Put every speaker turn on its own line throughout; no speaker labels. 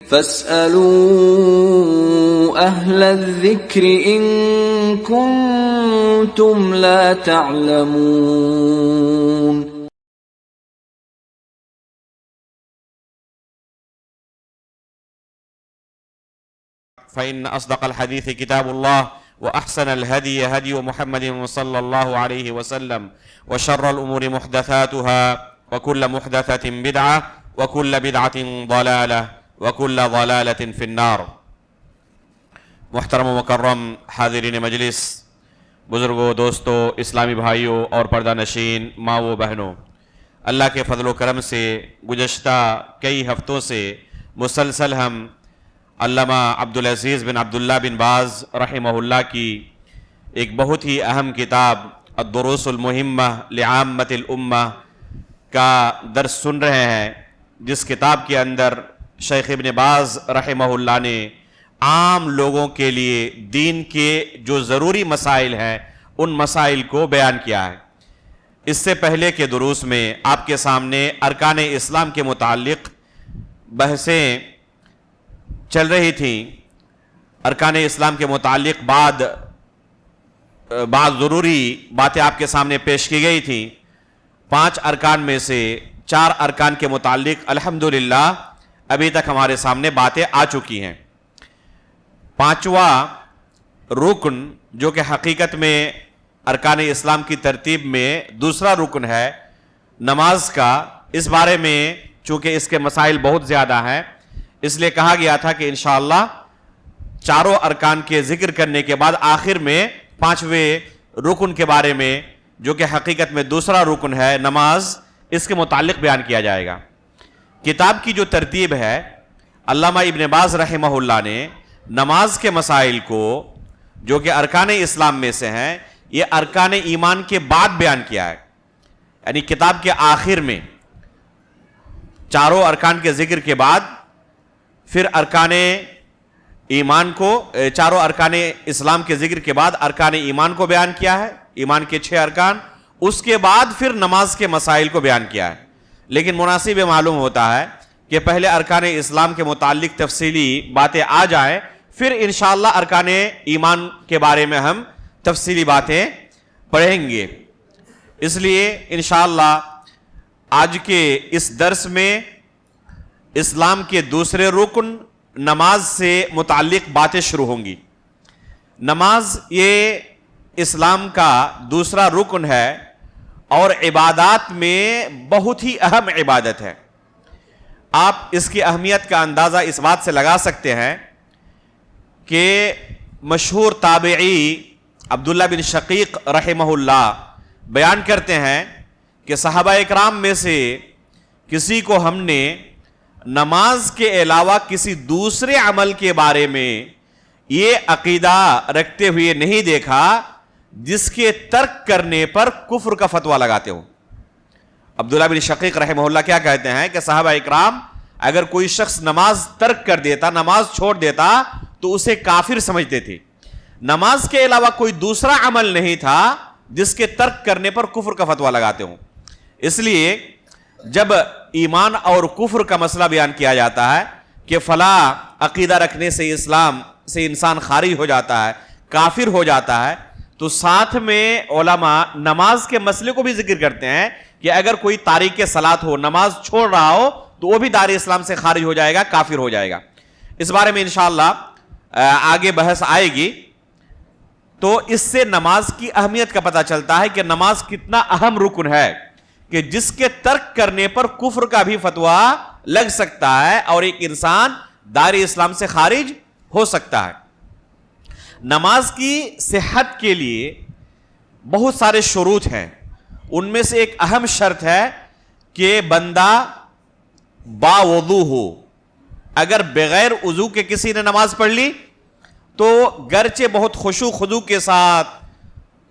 فاسألوا أهل الذكر إن كنتم لا تعلمون.
فإن أصدق الحديث كتاب الله وأحسن الهدي هدي محمد صلى الله عليه وسلم وشر الأمور محدثاتها وكل محدثة بدعة وكل بدعة ضلالة وكل ضلالة في النار. محترم و مکرم حاضرین مجلس، بزرگوں، دوستوں، اسلامی بھائیوں اور پردہ نشین ماں و بہنوں، اللہ کے فضل و کرم سے گزشتہ کئی ہفتوں سے مسلسل ہم علامہ عبدالعزیز بن عبداللہ بن باز رحمہ اللہ کی ایک بہت ہی اہم کتاب الدروس المہمہ لعامۃ الامہ کا درس سن رہے ہیں، جس کتاب کے اندر شیخ ابن باز رحمہ اللہ نے عام لوگوں کے لیے دین کے جو ضروری مسائل ہیں ان مسائل کو بیان کیا ہے۔ اس سے پہلے کے دروس میں آپ کے سامنے ارکان اسلام کے متعلق بحثیں چل رہی تھیں۔ ارکان اسلام کے متعلق بعض ضروری باتیں آپ کے سامنے پیش کی گئی تھیں۔ 5 ارکان میں سے 4 ارکان کے متعلق الحمدللہ ابھی تک ہمارے سامنے باتیں آ چکی ہیں۔ 5واں رکن جو کہ حقیقت میں ارکان اسلام کی ترتیب میں دوسرا رکن ہے، نماز کا، اس بارے میں چونکہ اس کے مسائل بہت زیادہ ہیں، اس لیے کہا گیا تھا کہ انشاءاللہ چاروں ارکان کے ذکر کرنے کے بعد آخر میں 5ویں رکن کے بارے میں جو کہ حقیقت میں دوسرا رکن ہے نماز، اس کے متعلق بیان کیا جائے گا۔ کتاب کی جو ترتیب ہے، علامہ ابن باز رحمہ اللہ نے نماز کے مسائل کو جو کہ ارکان اسلام میں سے ہیں، یہ ارکان ایمان کے بعد بیان کیا ہے، یعنی کتاب کے آخر میں چاروں ارکان کے ذکر کے بعد پھر ارکان ایمان کو، چاروں ارکان اسلام کے ذکر کے بعد ارکان ایمان کو بیان کیا ہے، ایمان کے 6 ارکان، اس کے بعد پھر نماز کے مسائل کو بیان کیا ہے۔ لیکن مناسب معلوم ہوتا ہے کہ پہلے ارکان اسلام کے متعلق تفصیلی باتیں آ جائیں، پھر انشاءاللہ ارکان ایمان کے بارے میں ہم تفصیلی باتیں پڑھیں گے۔ اس لیے انشاءاللہ آج کے اس درس میں اسلام کے دوسرے رکن نماز سے متعلق باتیں شروع ہوں گی۔ نماز یہ اسلام کا دوسرا رکن ہے اور عبادات میں بہت ہی اہم عبادت ہے۔ آپ اس کی اہمیت کا اندازہ اس بات سے لگا سکتے ہیں کہ مشہور تابعی عبداللہ بن شقیق رحمہ اللہ بیان کرتے ہیں کہ صحابہ اکرام میں سے کسی کو ہم نے نماز کے علاوہ کسی دوسرے عمل کے بارے میں یہ عقیدہ رکھتے ہوئے نہیں دیکھا جس کے ترک کرنے پر کفر کا فتویٰ لگاتے ہو۔ عبداللہ بن شقیق رحمہ اللہ کیا کہتے ہیں کہ صحابہ اکرام اگر کوئی شخص نماز ترک کر دیتا، نماز چھوڑ دیتا تو اسے کافر سمجھتے تھے۔ نماز کے علاوہ کوئی دوسرا عمل نہیں تھا جس کے ترک کرنے پر کفر کا فتویٰ لگاتے ہوں۔ اس لیے جب ایمان اور کفر کا مسئلہ بیان کیا جاتا ہے کہ فلاں عقیدہ رکھنے سے اسلام سے انسان خارج ہو جاتا ہے، کافر ہو جاتا ہے، تو ساتھ میں علماء نماز کے مسئلے کو بھی ذکر کرتے ہیں کہ اگر کوئی تارک صلاۃ ہو، نماز چھوڑ رہا ہو، تو وہ بھی دار اسلام سے خارج ہو جائے گا، کافر ہو جائے گا۔ اس بارے میں انشاءاللہ آگے بحث آئے گی۔ تو اس سے نماز کی اہمیت کا پتہ چلتا ہے کہ نماز کتنا اہم رکن ہے کہ جس کے ترک کرنے پر کفر کا بھی فتویٰ لگ سکتا ہے اور ایک انسان دار اسلام سے خارج ہو سکتا ہے۔ نماز کی صحت کے لیے بہت سارے شروط ہیں، ان میں سے ایک اہم شرط ہے کہ بندہ باوضو ہو۔ اگر بغیر وضو کے کسی نے نماز پڑھ لی تو گرچہ بہت خشوع خضوع کے ساتھ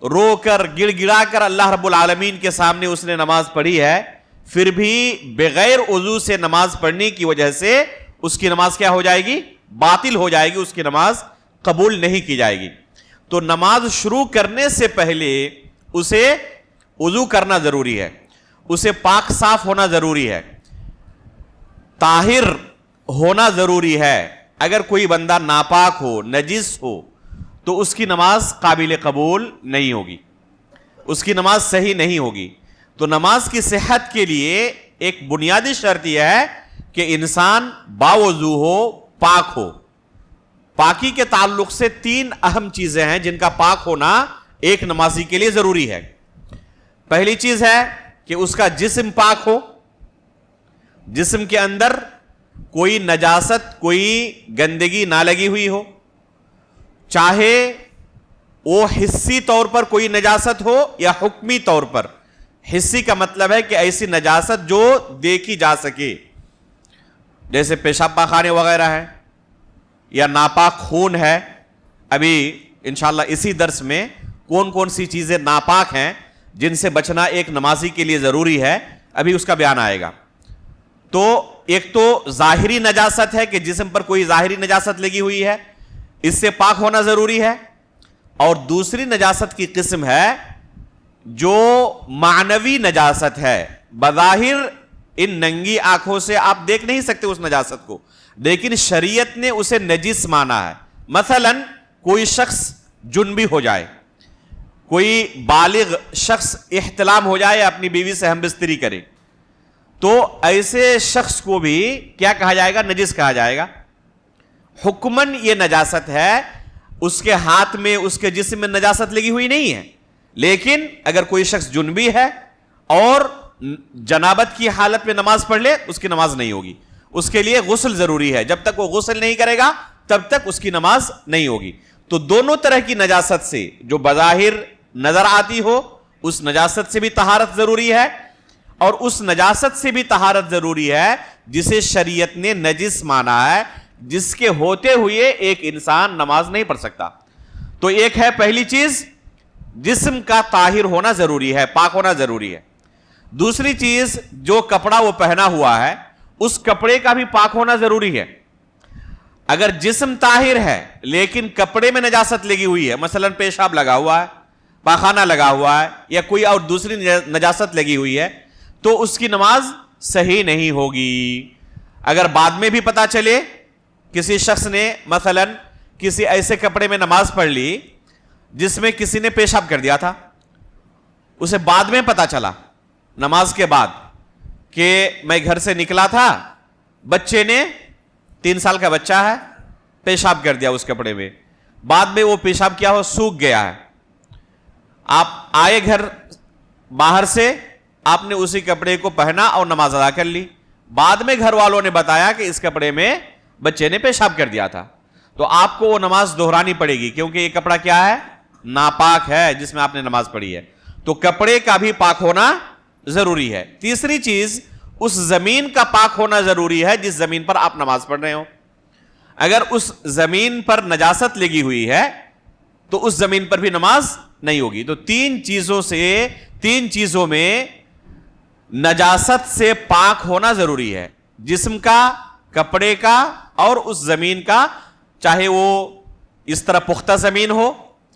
رو کر گڑ گڑا کر اللہ رب العالمین کے سامنے اس نے نماز پڑھی ہے، پھر بھی بغیر وضو سے نماز پڑھنے کی وجہ سے اس کی نماز کیا ہو جائے گی؟ باطل ہو جائے گی، اس کی نماز قبول نہیں کی جائے گی۔ تو نماز شروع کرنے سے پہلے اسے وضو کرنا ضروری ہے، اسے پاک صاف ہونا ضروری ہے، طاہر ہونا ضروری ہے. اگر کوئی بندہ ناپاک ہو, نجس ہو, تو اس کی نماز قابل قبول نہیں ہوگی, اس کی نماز صحیح نہیں ہوگی. تو نماز کی صحت کے لیے ایک بنیادی شرط یہ ہے کہ انسان باوضو ہو, پاک ہو. پاکی کے تعلق سے 3 اہم چیزیں ہیں جن کا پاک ہونا ایک نمازی کے لیے ضروری ہے. پہلی چیز ہے کہ اس کا جسم پاک ہو, جسم کے اندر کوئی نجاست, کوئی گندگی نہ لگی ہوئی ہو, چاہے وہ حسی طور پر کوئی نجاست ہو یا حکمی طور پر. حسی کا مطلب ہے کہ ایسی نجاست جو دیکھی جا سکے, جیسے پیشاب پاخانے وغیرہ ہے یا ناپاک خون ہے. ابھی انشاءاللہ اسی درس میں کون کون سی چیزیں ناپاک ہیں جن سے بچنا ایک نمازی کے لیے ضروری ہے, ابھی اس کا بیان آئے گا. تو ایک تو ظاہری نجاست ہے کہ جسم پر کوئی ظاہری نجاست لگی ہوئی ہے, اس سے پاک ہونا ضروری ہے. اور دوسری نجاست کی قسم ہے جو معنوی نجاست ہے. بظاہر ان ننگی آنکھوں سے آپ دیکھ نہیں سکتے اس نجاست کو, لیکن شریعت نے اسے نجس مانا ہے. مثلا کوئی شخص جنبی ہو جائے, کوئی بالغ شخص احتلام ہو جائے, اپنی بیوی سے ہم بستری کرے, تو ایسے شخص کو بھی کیا کہا جائے گا؟ نجس کہا جائے گا. حکماً یہ نجاست ہے, اس کے ہاتھ میں, اس کے جسم میں نجاست لگی ہوئی نہیں ہے. لیکن اگر کوئی شخص جنبی ہے اور جنابت کی حالت میں نماز پڑھ لے, اس کی نماز نہیں ہوگی. اس کے لیے غسل ضروری ہے, جب تک وہ غسل نہیں کرے گا تب تک اس کی نماز نہیں ہوگی. تو دونوں طرح کی نجاست سے, جو بظاہر نظر آتی ہو اس نجاست سے بھی طہارت ضروری ہے, اور اس نجاست سے بھی طہارت ضروری ہے جسے شریعت نے نجس مانا ہے, جس کے ہوتے ہوئے ایک انسان نماز نہیں پڑھ سکتا. تو ایک ہے پہلی چیز, جسم کا طاہر ہونا ضروری ہے, پاک ہونا ضروری ہے. دوسری چیز, جو کپڑا وہ پہنا ہوا ہے اس کپڑے کا بھی پاک ہونا ضروری ہے. اگر جسم طاہر ہے لیکن کپڑے میں نجاست لگی ہوئی ہے, مثلا پیشاب لگا ہوا ہے, پاخانہ لگا ہوا ہے, یا کوئی اور دوسری نجاست لگی ہوئی ہے, تو اس کی نماز صحیح نہیں ہوگی. اگر بعد میں بھی پتا چلے کسی شخص نے مثلا کسی ایسے کپڑے میں نماز پڑھ لی جس میں کسی نے پیشاب کر دیا تھا, اسے بعد میں پتا چلا نماز کے بعد کہ میں گھر سے نکلا تھا, بچے نے 3 سال کا بچہ ہے, پیشاب کر دیا اس کپڑے میں, بعد میں وہ پیشاب کیا ہو, سوکھ گیا ہے. آپ آئے گھر باہر سے, آپ نے اسی کپڑے کو پہنا اور نماز ادا کر لی. بعد میں گھر والوں نے بتایا کہ اس کپڑے میں بچے نے پیشاب کر دیا تھا, تو آپ کو وہ نماز دہرانی پڑے گی, کیونکہ یہ کپڑا کیا ہے؟ ناپاک ہے جس میں آپ نے نماز پڑھی ہے. تو کپڑے کا بھی پاک ہونا ضروری ہے. تیسری چیز, اس زمین کا پاک ہونا ضروری ہے جس زمین پر آپ نماز پڑھ رہے ہو. اگر اس زمین پر نجاست لگی ہوئی ہے تو اس زمین پر بھی نماز نہیں ہوگی. تو 3 چیزوں میں نجاست سے پاک ہونا ضروری ہے, جسم کا, کپڑے کا اور اس زمین کا, چاہے وہ اس طرح پختہ زمین ہو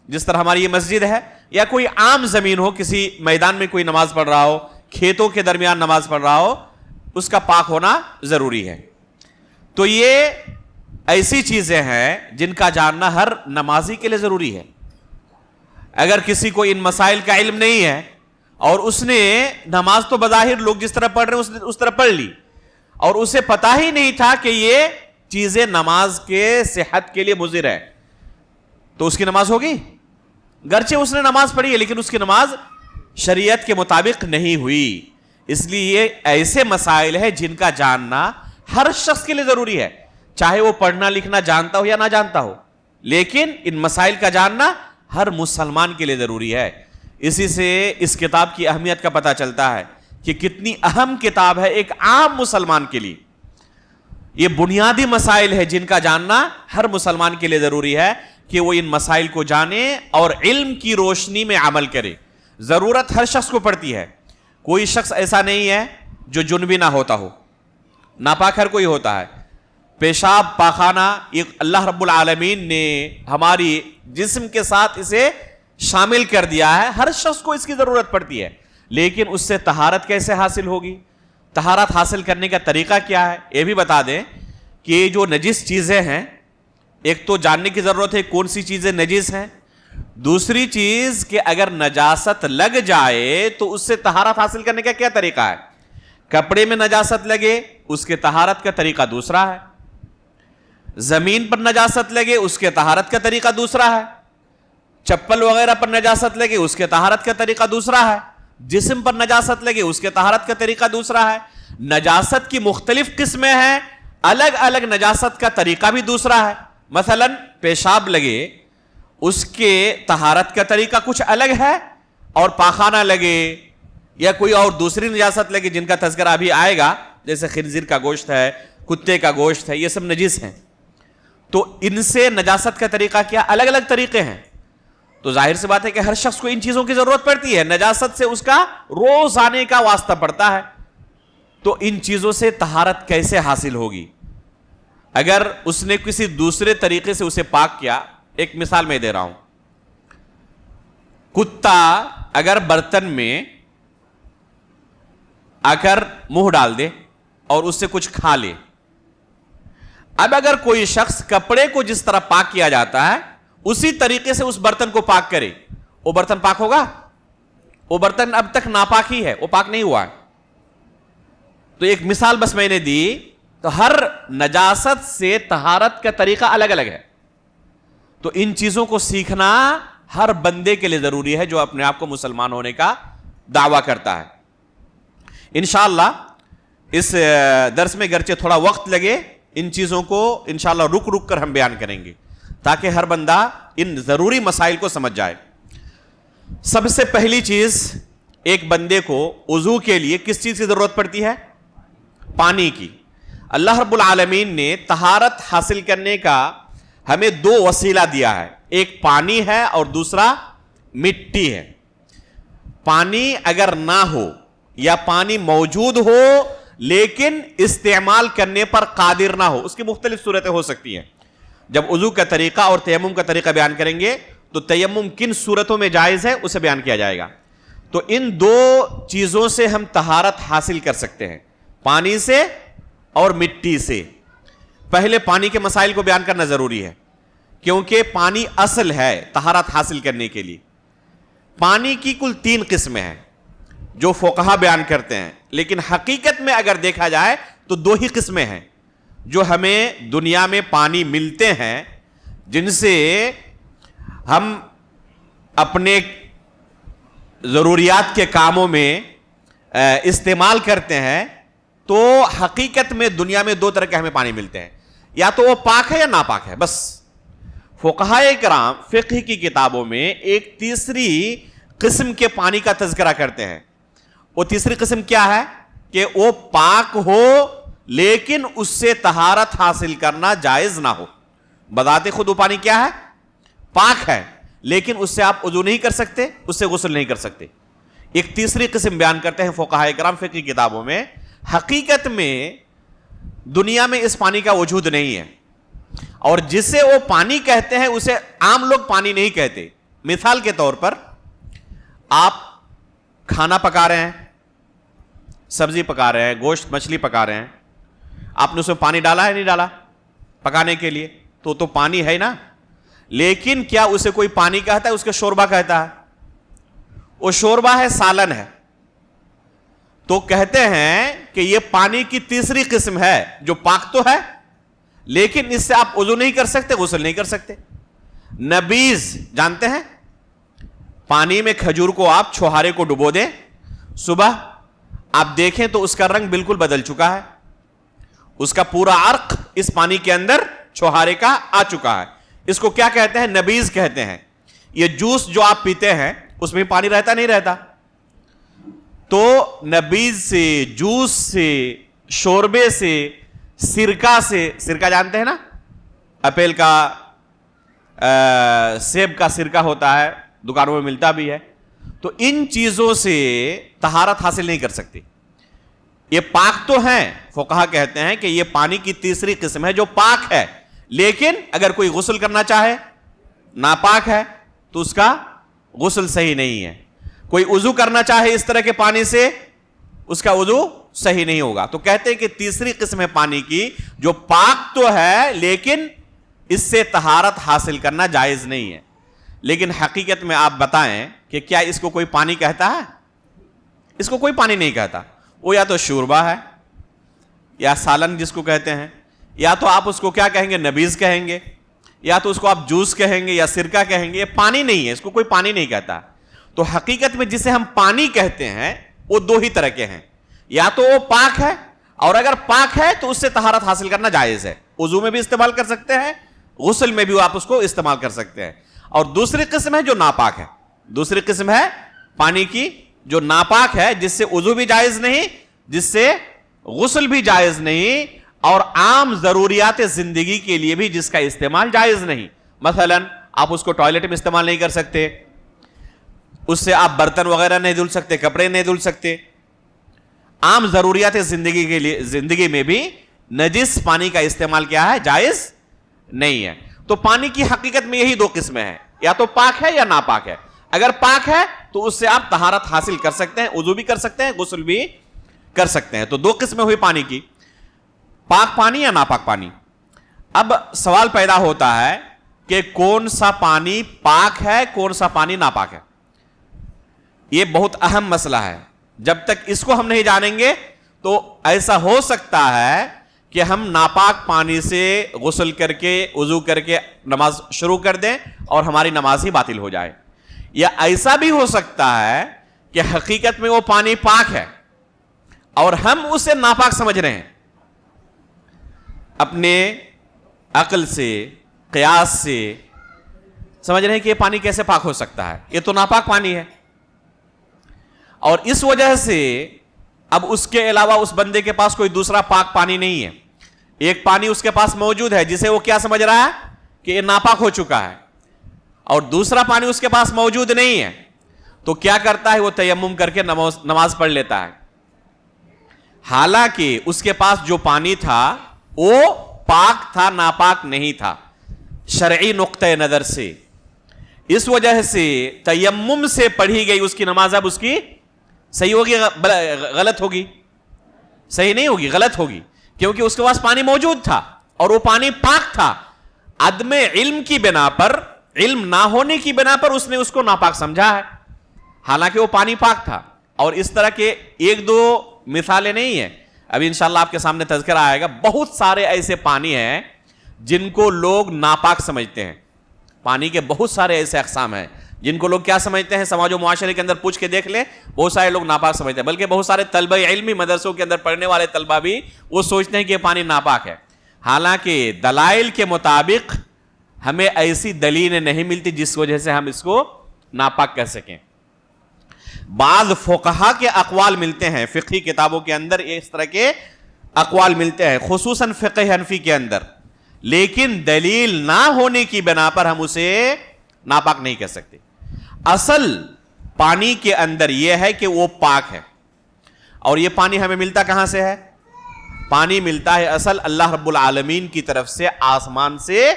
جس طرح ہماری یہ مسجد ہے, یا کوئی عام زمین ہو, کسی میدان میں کوئی نماز پڑھ رہا ہو, کھیتوں کے درمیان نماز پڑھ رہا ہو, اس کا پاک ہونا ضروری ہے. تو یہ ایسی چیزیں ہیں جن کا جاننا ہر نمازی کے لیے ضروری ہے. اگر کسی کو ان مسائل کا علم نہیں ہے اور اس نے نماز تو بظاہر لوگ جس طرح پڑھ رہے ہیں اس طرح پڑھ لی, اور اسے پتا ہی نہیں تھا کہ یہ چیزیں نماز کے صحت کے لیے مضر ہے, تو اس کی نماز ہوگی؟ گرچہ اس نے نماز پڑھی ہے لیکن اس کی نماز شریعت کے مطابق نہیں ہوئی. اس لیے یہ ایسے مسائل ہیں جن کا جاننا ہر شخص کے لیے ضروری ہے, چاہے وہ پڑھنا لکھنا جانتا ہو یا نہ جانتا ہو, لیکن ان مسائل کا جاننا ہر مسلمان کے لیے ضروری ہے. اسی سے اس کتاب کی اہمیت کا پتہ چلتا ہے کہ کتنی اہم کتاب ہے ایک عام مسلمان کے لیے. یہ بنیادی مسائل ہے جن کا جاننا ہر مسلمان کے لیے ضروری ہے کہ وہ ان مسائل کو جانے اور علم کی روشنی میں عمل کرے. ضرورت ہر شخص کو پڑتی ہے, کوئی شخص ایسا نہیں ہے جو جنبی نہ ہوتا ہو, ناپاک ہر کوئی ہوتا ہے. پیشاب پاخانہ یہ اللہ رب العالمین نے ہماری جسم کے ساتھ اسے شامل کر دیا ہے, ہر شخص کو اس کی ضرورت پڑتی ہے. لیکن اس سے طہارت کیسے حاصل ہوگی؟ طہارت حاصل کرنے کا طریقہ کیا ہے یہ بھی بتا دیں کہ یہ جو نجس چیزیں ہیں، ایک تو جاننے کی ضرورت ہے کون سی چیزیں نجس ہیں، دوسری چیز کہ اگر نجاست لگ جائے تو اس سے طہارت حاصل کرنے کا کیا طریقہ ہے۔ کپڑے میں نجاست لگے اس کے طہارت کا طریقہ دوسرا ہے، زمین پر نجاست لگے اس کے طہارت کا طریقہ دوسرا ہے، چپل وغیرہ پر نجاست لگے اس کے طہارت کا طریقہ دوسرا ہے، جسم پر نجاست لگے اس کے طہارت کا طریقہ دوسرا ہے۔ نجاست کی مختلف قسمیں ہیں، الگ الگ نجاست کا طریقہ بھی دوسرا ہے۔ مثلا پیشاب لگے اس کے طہارت کا طریقہ کچھ الگ ہے، اور پاخانہ لگے یا کوئی اور دوسری نجاست لگے جن کا تذکرہ ابھی آئے گا، جیسے خنزیر کا گوشت ہے، کتے کا گوشت ہے، یہ سب نجس ہیں، تو ان سے نجاست کا طریقہ کیا، الگ الگ طریقے ہیں۔ تو ظاہر سی بات ہے کہ ہر شخص کو ان چیزوں کی ضرورت پڑتی ہے، نجاست سے اس کا روز آنے کا واسطہ پڑتا ہے، تو ان چیزوں سے طہارت کیسے حاصل ہوگی؟ اگر اس نے کسی دوسرے طریقے سے اسے پاک کیا، ایک مثال میں دے رہا ہوں، کتا اگر برتن میں آ کر منہ ڈال دے اور اس سے کچھ کھا لے، اب اگر کوئی شخص کپڑے کو جس طرح پاک کیا جاتا ہے اسی طریقے سے اس برتن کو پاک کرے، وہ برتن پاک ہوگا؟ وہ برتن اب تک ناپاک ہی ہے، وہ پاک نہیں ہوا ہے۔ تو ایک مثال بس میں نے دی، تو ہر نجاست سے طہارت کا طریقہ الگ الگ ہے، تو ان چیزوں کو سیکھنا ہر بندے کے لیے ضروری ہے جو اپنے آپ کو مسلمان ہونے کا دعویٰ کرتا ہے۔ انشاءاللہ اس درس میں گرچہ تھوڑا وقت لگے، ان چیزوں کو انشاءاللہ رک رک کر ہم بیان کریں گے تاکہ ہر بندہ ان ضروری مسائل کو سمجھ جائے۔ سب سے پہلی چیز، ایک بندے کو وضو کے لیے کس چیز کی ضرورت پڑتی ہے؟ پانی کی۔ اللہ رب العالمین نے طہارت حاصل کرنے کا ہمیں دو وسیلہ دیا ہے، ایک پانی ہے اور دوسرا مٹی ہے۔ پانی اگر نہ ہو یا پانی موجود ہو لیکن استعمال کرنے پر قادر نہ ہو، اس کی مختلف صورتیں ہو سکتی ہیں۔ جب وضو کا طریقہ اور تیمم کا طریقہ بیان کریں گے تو تیمم کن صورتوں میں جائز ہے اسے بیان کیا جائے گا۔ تو ان دو چیزوں سے ہم طہارت حاصل کر سکتے ہیں، پانی سے اور مٹی سے۔ پہلے پانی کے مسائل کو بیان کرنا ضروری ہے کیونکہ پانی اصل ہے طہارت حاصل کرنے کے لیے۔ پانی کی کل 3 قسمیں ہیں جو فقہا بیان کرتے ہیں، لیکن حقیقت میں اگر دیکھا جائے تو 2 ہی قسمیں ہیں جو ہمیں دنیا میں پانی ملتے ہیں، جن سے ہم اپنے ضروریات کے کاموں میں استعمال کرتے ہیں۔ تو حقیقت میں دنیا میں 2 طرح کے ہمیں پانی ملتے ہیں، یا تو وہ پاک ہے یا ناپاک ہے، بس۔ فقہائے کرام فقہ کی کتابوں میں ایک تیسری قسم کے پانی کا تذکرہ کرتے ہیں۔ وہ تیسری قسم کیا ہے؟ کہ وہ پاک ہو لیکن اس سے طہارت حاصل کرنا جائز نہ ہو۔ بذات خود وہ پانی کیا ہے؟ پاک ہے، لیکن اس سے آپ وضو نہیں کر سکتے، اس سے غسل نہیں کر سکتے۔ ایک تیسری قسم بیان کرتے ہیں فقہائے کرام فقہ کی کتابوں میں، حقیقت میں دنیا میں اس پانی کا وجود نہیں ہے، اور جسے وہ پانی کہتے ہیں اسے عام لوگ پانی نہیں کہتے۔ مثال کے طور پر آپ کھانا پکا رہے ہیں، سبزی پکا رہے ہیں، گوشت مچھلی پکا رہے ہیں، آپ نے اس میں پانی ڈالا ہے نہیں ڈالا پکانے کے لیے؟ تو پانی ہے نا، لیکن کیا اسے کوئی پانی کہتا ہے؟ اس کا شوربہ کہتا ہے۔ وہ شوربہ ہے، سالن ہے، تو کہتے ہیں کہ یہ پانی کی تیسری قسم ہے جو پاک تو ہے لیکن اس سے آپ وضو نہیں کر سکتے، غسل نہیں کر سکتے۔ نبیذ جانتے ہیں؟ پانی میں کھجور کو آپ چھوہارے کو ڈبو دیں، صبح آپ دیکھیں تو اس کا رنگ بالکل بدل چکا ہے، اس کا پورا عرق اس پانی کے اندر چھوہارے کا آ چکا ہے۔ اس کو کیا کہتے ہیں؟ نبیذ کہتے ہیں۔ یہ جوس جو آپ پیتے ہیں اس میں پانی رہتا نہیں رہتا؟ تو نبیذ سے، جوس سے، شوربے سے، سرکہ سے، سرکہ جانتے ہیں نا؟ اپیل کا، سیب کا سرکہ ہوتا ہے، دکانوں میں ملتا بھی ہے۔ تو ان چیزوں سے طہارت حاصل نہیں کر سکتے۔ یہ پاک تو ہیں، فقہا کہتے ہیں کہ یہ پانی کی تیسری قسم ہے جو پاک ہے، لیکن اگر کوئی غسل کرنا چاہے ناپاک ہے تو اس کا غسل صحیح نہیں ہے۔ کوئی وضو کرنا چاہے اس طرح کے پانی سے، اس کا وضو صحیح نہیں ہوگا. تو کہتے ہیں کہ تیسری قسم ہے پانی کی جو پاک تو ہے لیکن اس سے طہارت حاصل کرنا جائز نہیں ہے. لیکن حقیقت میں آپ بتائیں کہ کیا اس کو کوئی پانی کہتا ہے؟ اس کو کوئی پانی نہیں کہتا. وہ یا تو شوربہ ہے یا سالن جس کو کہتے ہیں, یا تو آپ اس کو کیا کہیں گے, نبیذ کہیں گے, یا تو اس کو آپ جوس کہیں گے یا سرکہ کہیں گے. یہ پانی نہیں ہے, اس کو کوئی پانی نہیں کہتا. تو حقیقت میں جسے ہم پانی کہتے ہیں وہ دو ہی طرح کے ہیں, یا تو وہ پاک ہے, اور اگر پاک ہے تو اس سے طہارت حاصل کرنا جائز ہے. وضو میں بھی استعمال کر سکتے ہیں, غسل میں بھی آپ اس کو استعمال کر سکتے ہیں. اور دوسری قسم ہے جو ناپاک ہے. دوسری قسم ہے پانی کی جو ناپاک ہے, جس سے وضو بھی جائز نہیں, جس سے غسل بھی جائز نہیں, اور عام ضروریات زندگی کے لیے بھی جس کا استعمال جائز نہیں. مثلا آپ اس کو ٹوائلٹ میں استعمال نہیں کر سکتے, اس سے آپ برتن وغیرہ نہیں دھل سکتے, کپڑے نہیں دھل سکتے. عام ضروریات زندگی کے لیے, زندگی میں بھی نجس پانی کا استعمال کیا ہے, جائز نہیں ہے. تو پانی کی حقیقت میں یہی دو قسمیں ہیں, یا تو پاک ہے یا ناپاک ہے. اگر پاک ہے تو اس سے آپ طہارت حاصل کر سکتے ہیں, وضو بھی کر سکتے ہیں, غسل بھی کر سکتے ہیں. تو دو قسمیں ہوئی پانی کی, پاک پانی یا ناپاک پانی. اب سوال پیدا ہوتا ہے کہ کون سا پانی پاک ہے, کون سا پانی ناپاک ہے. یہ بہت اہم مسئلہ ہے. جب تک اس کو ہم نہیں جانیں گے تو ایسا ہو سکتا ہے کہ ہم ناپاک پانی سے غسل کر کے, وضو کر کے نماز شروع کر دیں اور ہماری نماز ہی باطل ہو جائے. یا ایسا بھی ہو سکتا ہے کہ حقیقت میں وہ پانی پاک ہے اور ہم اسے ناپاک سمجھ رہے ہیں, اپنے عقل سے, قیاس سے سمجھ رہے ہیں کہ یہ پانی کیسے پاک ہو سکتا ہے, یہ تو ناپاک پانی ہے. اور اس وجہ سے اب اس کے علاوہ اس بندے کے پاس کوئی دوسرا پاک پانی نہیں ہے. ایک پانی اس کے پاس موجود ہے جسے وہ کیا سمجھ رہا ہے کہ یہ ناپاک ہو چکا ہے, اور دوسرا پانی اس کے پاس موجود نہیں ہے. تو کیا کرتا ہے, وہ تیمم کر کے نماز پڑھ لیتا ہے, حالانکہ اس کے پاس جو پانی تھا وہ پاک تھا, ناپاک نہیں تھا شرعی نقطۂ نظر سے. اس وجہ سے تیمم سے پڑھی گئی اس کی نماز اب اس کی صحیح ہوگی, غلط ہوگی؟ صحیح نہیں ہوگی, غلط ہوگی, کیونکہ اس کے پاس پانی موجود تھا اور وہ پانی پاک تھا. عدم علم کی بنا پر, علم نہ ہونے کی بنا پر اس نے اس کو ناپاک سمجھا ہے, حالانکہ وہ پانی پاک تھا. اور اس طرح کے ایک دو مثالیں نہیں ہیں, ابھی انشاءاللہ آپ کے سامنے تذکرہ آئے گا. بہت سارے ایسے پانی ہیں جن کو لوگ ناپاک سمجھتے ہیں. پانی کے بہت سارے ایسے اقسام ہیں جن کو لوگ کیا سمجھتے ہیں, سماج و معاشرے کے اندر پوچھ کے دیکھ لیں, بہت سارے لوگ ناپاک سمجھتے ہیں. بلکہ بہت سارے طلبہ علمی مدرسوں کے اندر پڑھنے والے طلبہ بھی وہ سوچتے ہیں کہ یہ پانی ناپاک ہے, حالانکہ دلائل کے مطابق ہمیں ایسی دلیلیں نہیں ملتی جس وجہ سے ہم اس کو ناپاک کہہ سکیں. بعض فقہا کے اقوال ملتے ہیں, فقہی کتابوں کے اندر اس طرح کے اقوال ملتے ہیں, خصوصاً فقہ حنفی کے اندر, لیکن دلیل نہ ہونے کی بنا پر ہم اسے ناپاک نہیں کہہ سکتے. اصل پانی کے اندر یہ ہے کہ وہ پاک ہے, اور یہ پانی ہمیں ملتا کہاں سے ہے؟ پانی ملتا ہے اصل اللہ رب العالمین کی طرف سے, آسمان سے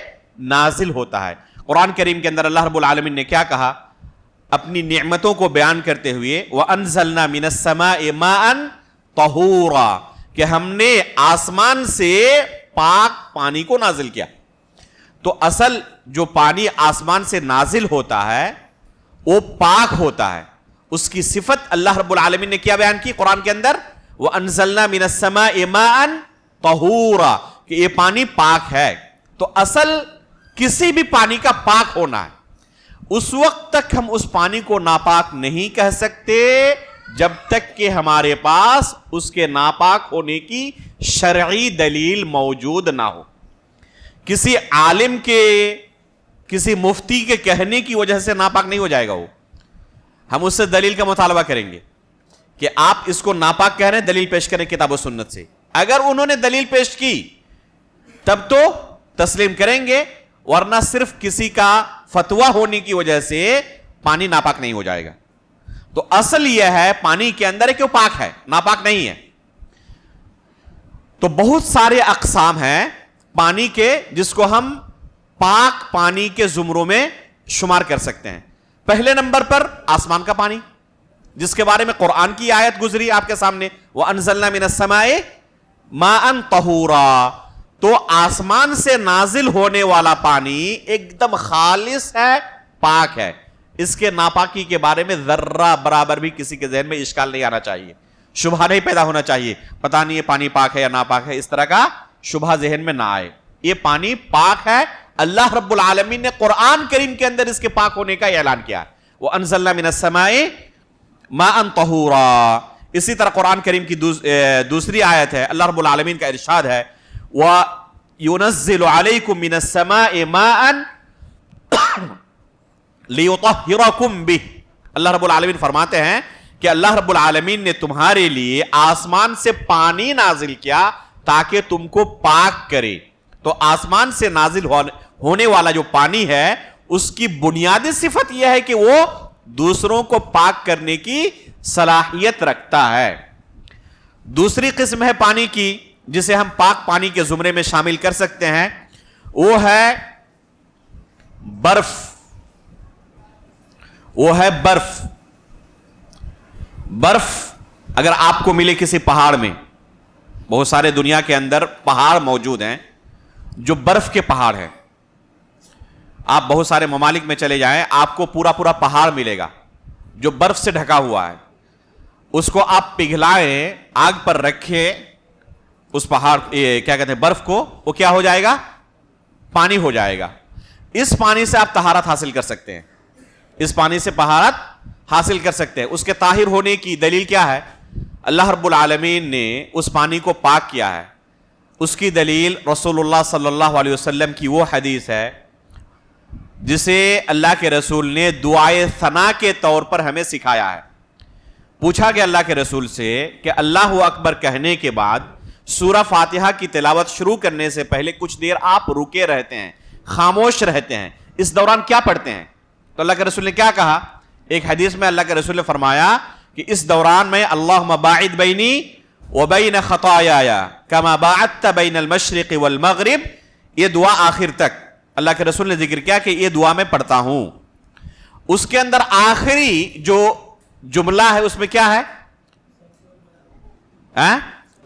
نازل ہوتا ہے. قرآن کریم کے اندر اللہ رب العالمین نے کیا کہا اپنی نعمتوں کو بیان کرتے ہوئے, وَأَنزَلْنَا مِنَ السَّمَاءِ مَاءً طَهُورًا, کہ ہم نے آسمان سے پاک پانی کو نازل کیا. تو اصل جو پانی آسمان سے نازل ہوتا ہے وہ پاک ہوتا ہے. اس کی صفت اللہ رب العالمین نے کیا بیان کی قرآن کے اندر, وَأَنزَلْنَا مِنَ السَّمَاءِ مَاءً طَهُورًا, کہ یہ پانی پاک ہے. تو اصل کسی بھی پانی کا پاک ہونا ہے. اس وقت تک ہم اس پانی کو ناپاک نہیں کہہ سکتے جب تک کہ ہمارے پاس اس کے ناپاک ہونے کی شرعی دلیل موجود نہ ہو. کسی عالم کے, کسی مفتی کے کہنے کی وجہ سے ناپاک نہیں ہو جائے گا وہ. ہم اس سے دلیل کا مطالبہ کریں گے کہ آپ اس کو ناپاک کہہ رہے ہیں, دلیل پیش کریں کتاب و سنت سے. اگر انہوں نے دلیل پیش کی تب تو تسلیم کریں گے, ورنہ صرف کسی کا فتویٰ ہونے کی وجہ سے پانی ناپاک نہیں ہو جائے گا. تو اصل یہ ہے پانی کے اندر ہے کہ وہ پاک ہے, ناپاک نہیں ہے. تو بہت سارے اقسام ہیں پانی کے جس کو ہم پاک پانی کے زمروں میں شمار کر سکتے ہیں. پہلے نمبر پر آسمان کا پانی, جس کے بارے میں قرآن کی آیت گزری آپ کے سامنے, وَأَنزَلْنَا مِنَ السَّمَاءِ مَاءً طَهُورًا, تو آسمان سے نازل ہونے والا پانی ایک دم خالص ہے, پاک ہے. اس کے ناپاکی کے بارے میں ذرہ برابر بھی کسی کے ذہن میں اشکال نہیں آنا چاہیے, شبہ نہیں پیدا ہونا چاہیے, پتہ نہیں یہ پانی پاک ہے یا ناپاک ہے, اس طرح کا شبہ ذہن میں نہ آئے. یہ پانی پاک ہے, اللہ رب العالمین نے قرآن کریم کے اندر اس کے پاک ہونے کا اعلان کیا ہے. وَأَنزَلْنَا مِنَ السَّمَاءِ مَاءً طَهُورًا. اسی طرح قرآن کریم کی دوسری آیت ہے, اللہ رب العالمین کا ارشاد ہے, وَيُنَزِّلُ عَلَيْكُم مِّنَ السَّمَاءِ مَاءً لِيُطَهِّرَكُم بِهِ. اللہ رب العالمین فرماتے ہیں کہ اللہ رب العالمین نے تمہارے لیے آسمان سے پانی نازل کیا تاکہ تم کو پاک کرے. تو آسمان سے نازل ہونے والا جو پانی ہے اس کی بنیادی صفت یہ ہے کہ وہ دوسروں کو پاک کرنے کی صلاحیت رکھتا ہے. دوسری قسم ہے پانی کی جسے ہم پاک پانی کے زمرے میں شامل کر سکتے ہیں, وہ ہے برف. وہ ہے برف. برف اگر آپ کو ملے کسی پہاڑ میں, بہت سارے دنیا کے اندر پہاڑ موجود ہیں جو برف کے پہاڑ ہیں. آپ بہت سارے ممالک میں چلے جائیں, آپ کو پورا پورا پہاڑ ملے گا جو برف سے ڈھکا ہوا ہے. اس کو آپ پگھلائیں, آگ پر رکھیں, اس پہاڑ کیا کہتے ہیں برف کو, وہ کیا ہو جائے گا, پانی ہو جائے گا. اس پانی سے آپ طہارت حاصل کر سکتے ہیں, اس پانی سے طہارت حاصل کر سکتے ہیں. اس کے طاہر ہونے کی دلیل کیا ہے؟ اللہ رب العالمین نے اس پانی کو پاک کیا ہے. اس کی دلیل رسول اللہ صلی اللہ علیہ وسلم کی وہ حدیث ہے جسے اللہ کے رسول نے دعائے ثنا کے طور پر ہمیں سکھایا ہے. پوچھا گیا اللہ کے رسول سے کہ اللہ اکبر کہنے کے بعد سورہ فاتحہ کی تلاوت شروع کرنے سے پہلے کچھ دیر آپ رکے رہتے ہیں, خاموش رہتے ہیں, اس دوران کیا پڑھتے ہیں؟ تو اللہ کے رسول نے کیا کہا؟ ایک حدیث میں اللہ کے رسول نے فرمایا کہ اس دوران میں اللہم باعد بینی وبین خطایایا کما باعدت بین المشرق والمغرب, یہ دعا آخر تک اللہ کے رسول نے ذکر کیا کہ یہ دعا میں پڑھتا ہوں. اس کے اندر آخری جو جملہ ہے اس میں کیا ہے؟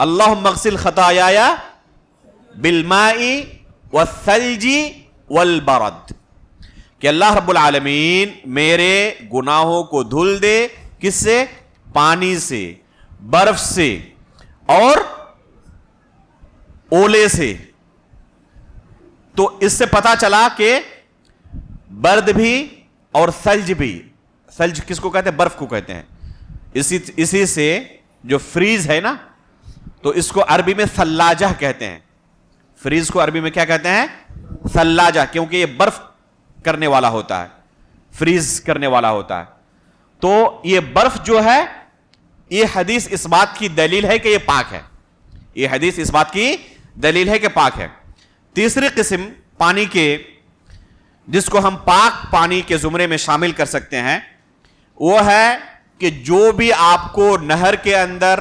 اللہم اغسل خطایایا بالماء والثلج والبرد, کہ اللہ رب العالمین میرے گناہوں کو دھل دے. کس سے؟ پانی سے, برف سے اور اولے سے. تو اس سے پتا چلا کہ برد بھی اور ثلج بھی, ثلج کس کو کہتے ہیں؟ برف کو کہتے ہیں. اسی سے جو فریز ہے نا, تو اس کو عربی میں ثلاجہ کہتے ہیں. فریز کو عربی میں کیا کہتے ہیں؟ ثلاجہ, کیونکہ یہ برف کرنے والا ہوتا ہے, فریز کرنے والا ہوتا ہے. تو یہ برف جو ہے, یہ حدیث اس بات کی دلیل ہے کہ یہ پاک ہے. یہ حدیث اس بات کی دلیل ہے کہ پاک ہے. تیسری قسم پانی کے جس کو ہم پاک پانی کے زمرے میں شامل کر سکتے ہیں, وہ ہے کہ جو بھی آپ کو نہر کے اندر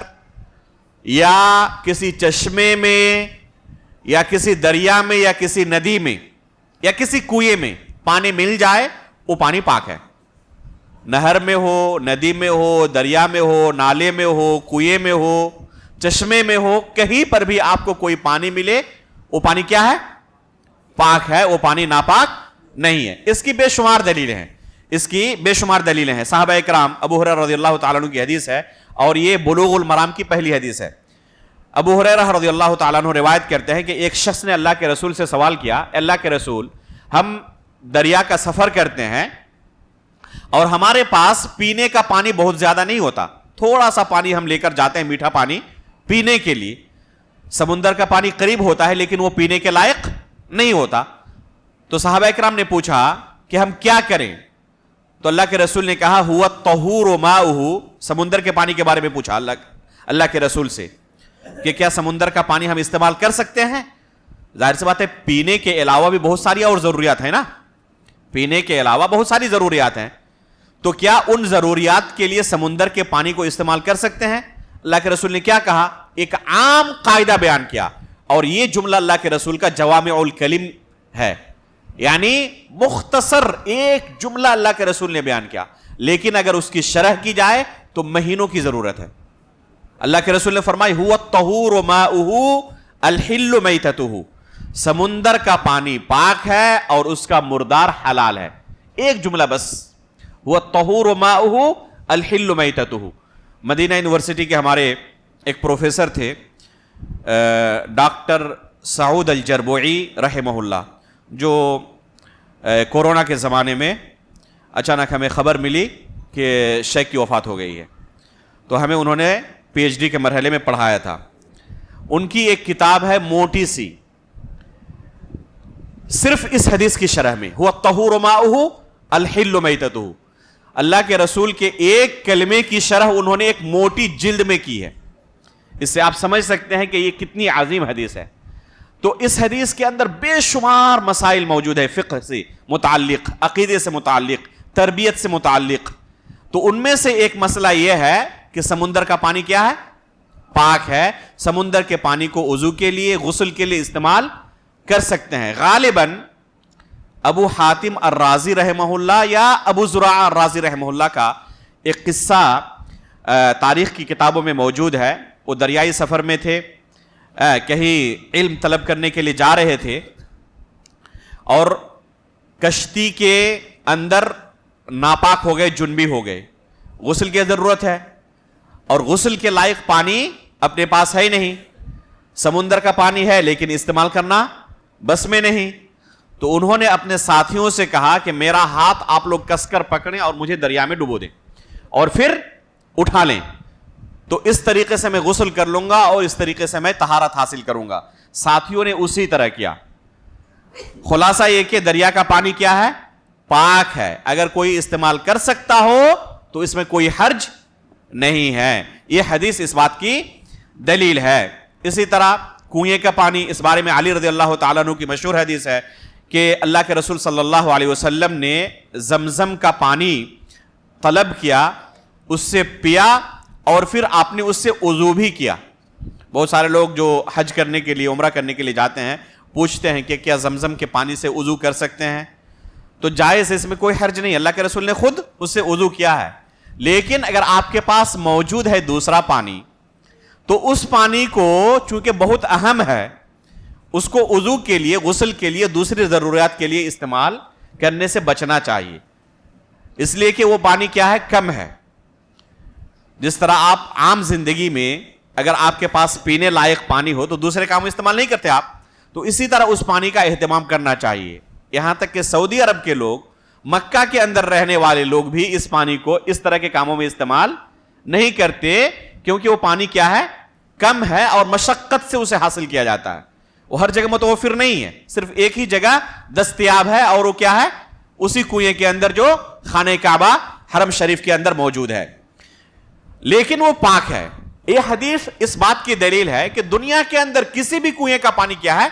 یا کسی چشمے میں یا کسی دریا میں یا کسی ندی میں یا کسی کنویں میں پانی مل جائے, وہ پانی پاک ہے. نہر میں ہو, ندی میں ہو, دریا میں ہو, نالے میں ہو, کنویں میں ہو, چشمے میں ہو, کہیں پر بھی آپ کو کوئی پانی ملے, وہ پانی کیا ہے؟ پاک ہے. وہ پانی ناپاک نہیں ہے. اس کی بے شمار دلیلیں ہیں, اس کی بے شمار دلیلیں ہیں. صحابہ اکرام, ابو ہریرہ رضی اللہ تعالیٰ عنہ کی حدیث ہے اور یہ بلوغ المرام کی پہلی حدیث ہے. ابو ہریرہ رضی اللہ تعالیٰ عنہ روایت کرتے ہیں کہ ایک شخص نے اللہ کے رسول سے سوال کیا, اللہ کے رسول, ہم دریا کا سفر کرتے ہیں اور ہمارے پاس پینے کا پانی بہت زیادہ نہیں ہوتا, تھوڑا سا پانی ہم لے کر جاتے ہیں, میٹھا پانی پینے کے لیے. سمندر کا پانی قریب ہوتا ہے لیکن وہ پینے کے لائق نہیں ہوتا. تو صحابہ اکرام نے پوچھا کہ ہم کیا کریں؟ تو اللہ کے رسول نے کہا ہوا الطہور ماؤہ, سمندر کے پانی کے بارے میں پوچھا اللہ کے رسول سے کہ کیا سمندر کا پانی ہم استعمال کر سکتے ہیں؟ ظاہر سی بات ہے پینے کے علاوہ بھی بہت ساری اور ضروریات ہیں نا, پینے کے علاوہ بہت ساری ضروریات ہیں. تو کیا ان ضروریات کے لیے سمندر کے پانی کو استعمال کر سکتے ہیں؟ اللہ کے رسول نے کیا کہا؟ ایک عام قاعدہ بیان کیا, اور یہ جملہ اللہ کے رسول کا جوامع الکلم ہے, یعنی مختصر ایک جملہ اللہ کے رسول نے بیان کیا, لیکن اگر اس کی شرح کی جائے تو مہینوں کی ضرورت ہے. اللہ کے رسول نے فرمائی هو الطہور ماؤه الحل میتته, سمندر کا پانی پاک ہے اور اس کا مردار حلال ہے. ایک جملہ بس, هو الطہور ماؤه الحل میتته. مدینہ یونیورسٹی کے ہمارے ایک پروفیسر تھے ڈاکٹر سعود الجربوعی رحمہ اللہ, جو کورونا کے زمانے میں اچانک ہمیں خبر ملی کہ شیخ کی وفات ہو گئی ہے, تو ہمیں انہوں نے پی ایچ ڈی کے مرحلے میں پڑھایا تھا. ان کی ایک کتاب ہے موٹی سی, صرف اس حدیث کی شرح میں, هو الطہور ماؤه الحل میتته, اللہ کے رسول کے ایک کلمے کی شرح انہوں نے ایک موٹی جلد میں کی ہے. اس سے آپ سمجھ سکتے ہیں کہ یہ کتنی عظیم حدیث ہے. تو اس حدیث کے اندر بے شمار مسائل موجود ہے, فقہ سے متعلق, عقیدے سے متعلق, تربیت سے متعلق. تو ان میں سے ایک مسئلہ یہ ہے کہ سمندر کا پانی کیا ہے؟ پاک ہے. سمندر کے پانی کو وضو کے لیے, غسل کے لیے استعمال کر سکتے ہیں. غالباً ابو حاتم الرازی رحمہ اللہ یا ابو زرع الرازی رحمہ اللہ کا ایک قصہ تاریخ کی کتابوں میں موجود ہے. وہ دریائی سفر میں تھے, کہیں علم طلب کرنے کے لیے جا رہے تھے, اور کشتی کے اندر ناپاک ہو گئے, جنبی ہو گئے. غسل کی ضرورت ہے اور غسل کے لائق پانی اپنے پاس ہے ہی نہیں. سمندر کا پانی ہے لیکن استعمال کرنا بس میں نہیں. تو انہوں نے اپنے ساتھیوں سے کہا کہ میرا ہاتھ آپ لوگ کس کر پکڑیں اور مجھے دریا میں ڈبو دیں اور پھر اٹھا لیں, تو اس طریقے سے میں غسل کر لوں گا اور اس طریقے سے میں طہارت حاصل کروں گا. ساتھیوں نے اسی طرح کیا. خلاصہ یہ کہ دریا کا پانی کیا ہے؟ پاک ہے. اگر کوئی استعمال کر سکتا ہو تو اس میں کوئی حرج نہیں ہے. یہ حدیث اس بات کی دلیل ہے. اسی طرح کنویں کا پانی, اس بارے میں علی رضی اللہ تعالیٰ عنہ کی مشہور حدیث ہے کہ اللہ کے رسول صلی اللہ علیہ وسلم نے زمزم کا پانی طلب کیا, اس سے پیا اور پھر آپ نے اس سے وضو بھی کیا. بہت سارے لوگ جو حج کرنے کے لیے, عمرہ کرنے کے لیے جاتے ہیں, پوچھتے ہیں کہ کیا زمزم کے پانی سے وضو کر سکتے ہیں؟ تو جائز, اس میں کوئی حرج نہیں. اللہ کے رسول نے خود اس سے وضو کیا ہے. لیکن اگر آپ کے پاس موجود ہے دوسرا پانی, تو اس پانی کو چونکہ بہت اہم ہے, اس کو وضو کے لیے, غسل کے لیے, دوسری ضروریات کے لیے استعمال کرنے سے بچنا چاہیے, اس لیے کہ وہ پانی کیا ہے؟ کم ہے. جس طرح آپ عام زندگی میں اگر آپ کے پاس پینے لائق پانی ہو تو دوسرے کام استعمال نہیں کرتے آپ, تو اسی طرح اس پانی کا اہتمام کرنا چاہیے. یہاں تک کہ سعودی عرب کے لوگ, مکہ کے اندر رہنے والے لوگ بھی اس پانی کو اس طرح کے کاموں میں استعمال نہیں کرتے, کیونکہ وہ پانی کیا ہے؟ کم ہے اور مشقت سے اسے حاصل کیا جاتا ہے. وہ ہر جگہ متوفر نہیں ہے, صرف ایک ہی جگہ دستیاب ہے, اور وہ کیا ہے؟ اسی کنویں کے اندر جو خانہ کعبہ حرم شریف کے اندر موجود ہے, لیکن وہ پاک ہے. یہ حدیث اس بات کی دلیل ہے کہ دنیا کے اندر کسی بھی کنویں کا پانی کیا ہے؟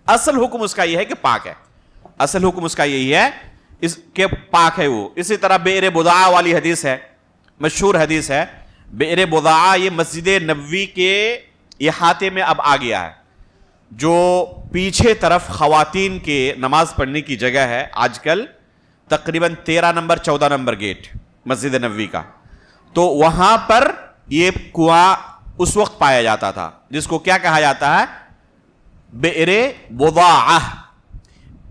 اصل حکم اس کا یہ ہے کہ پاک ہے. اصل حکم اس کا یہی ہے اس کے پاک ہے وہ. اسی طرح بئر بضاعہ والی حدیث ہے, مشہور حدیث ہے. بئر بضاعہ یہ مسجد نبوی کے احاطے میں اب آ گیا ہے, جو پیچھے طرف خواتین کے نماز پڑھنے کی جگہ ہے. آج کل تقریباً 13 number 14 number get Masjid Nabawi کا, تو وہاں پر یہ کنواں اس وقت پایا جاتا تھا جس کو کیا کہا جاتا ہے؟ بئر بضاعہ.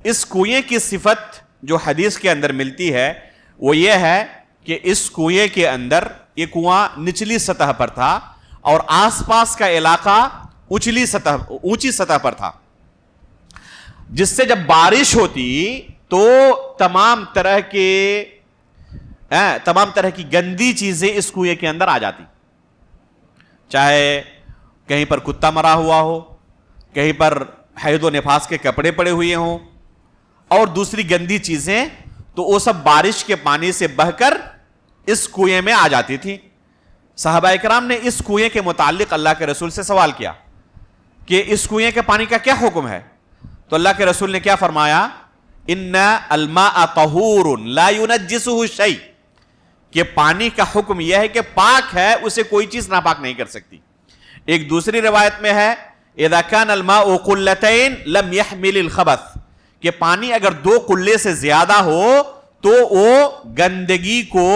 اس کنویں کی صفت جو حدیث کے اندر ملتی ہے وہ یہ ہے کہ اس کنویں کے اندر, یہ کنواں نچلی سطح پر تھا اور آس پاس کا علاقہ اونچی سطح پر تھا, جس سے جب بارش ہوتی تو تمام طرح کی گندی چیزیں اس کنویں کے اندر آ جاتی. چاہے کہیں پر کتا مرا ہوا ہو, کہیں پر حیض و نفاس کے کپڑے پڑے ہوئے ہوں, اور دوسری گندی چیزیں, تو وہ سب بارش کے پانی سے بہہ کر اس کنویں میں آ جاتی تھی. صحابہ اکرام نے اس کنویں کے متعلق اللہ کے رسول سے سوال کیا کہ اس کنویں کے پانی کا کیا حکم ہے؟ تو اللہ کے رسول نے کیا فرمایا؟ ان الماء طہور لا ينجسه شیء, کہ پانی کا حکم یہ ہے کہ پاک ہے, اسے کوئی چیز ناپاک نہیں کر سکتی. ایک دوسری روایت میں ہے اذا كان الماء قلتين لم يحمل الخبث, کہ پانی اگر 2 قلے سے زیادہ ہو تو وہ گندگی کو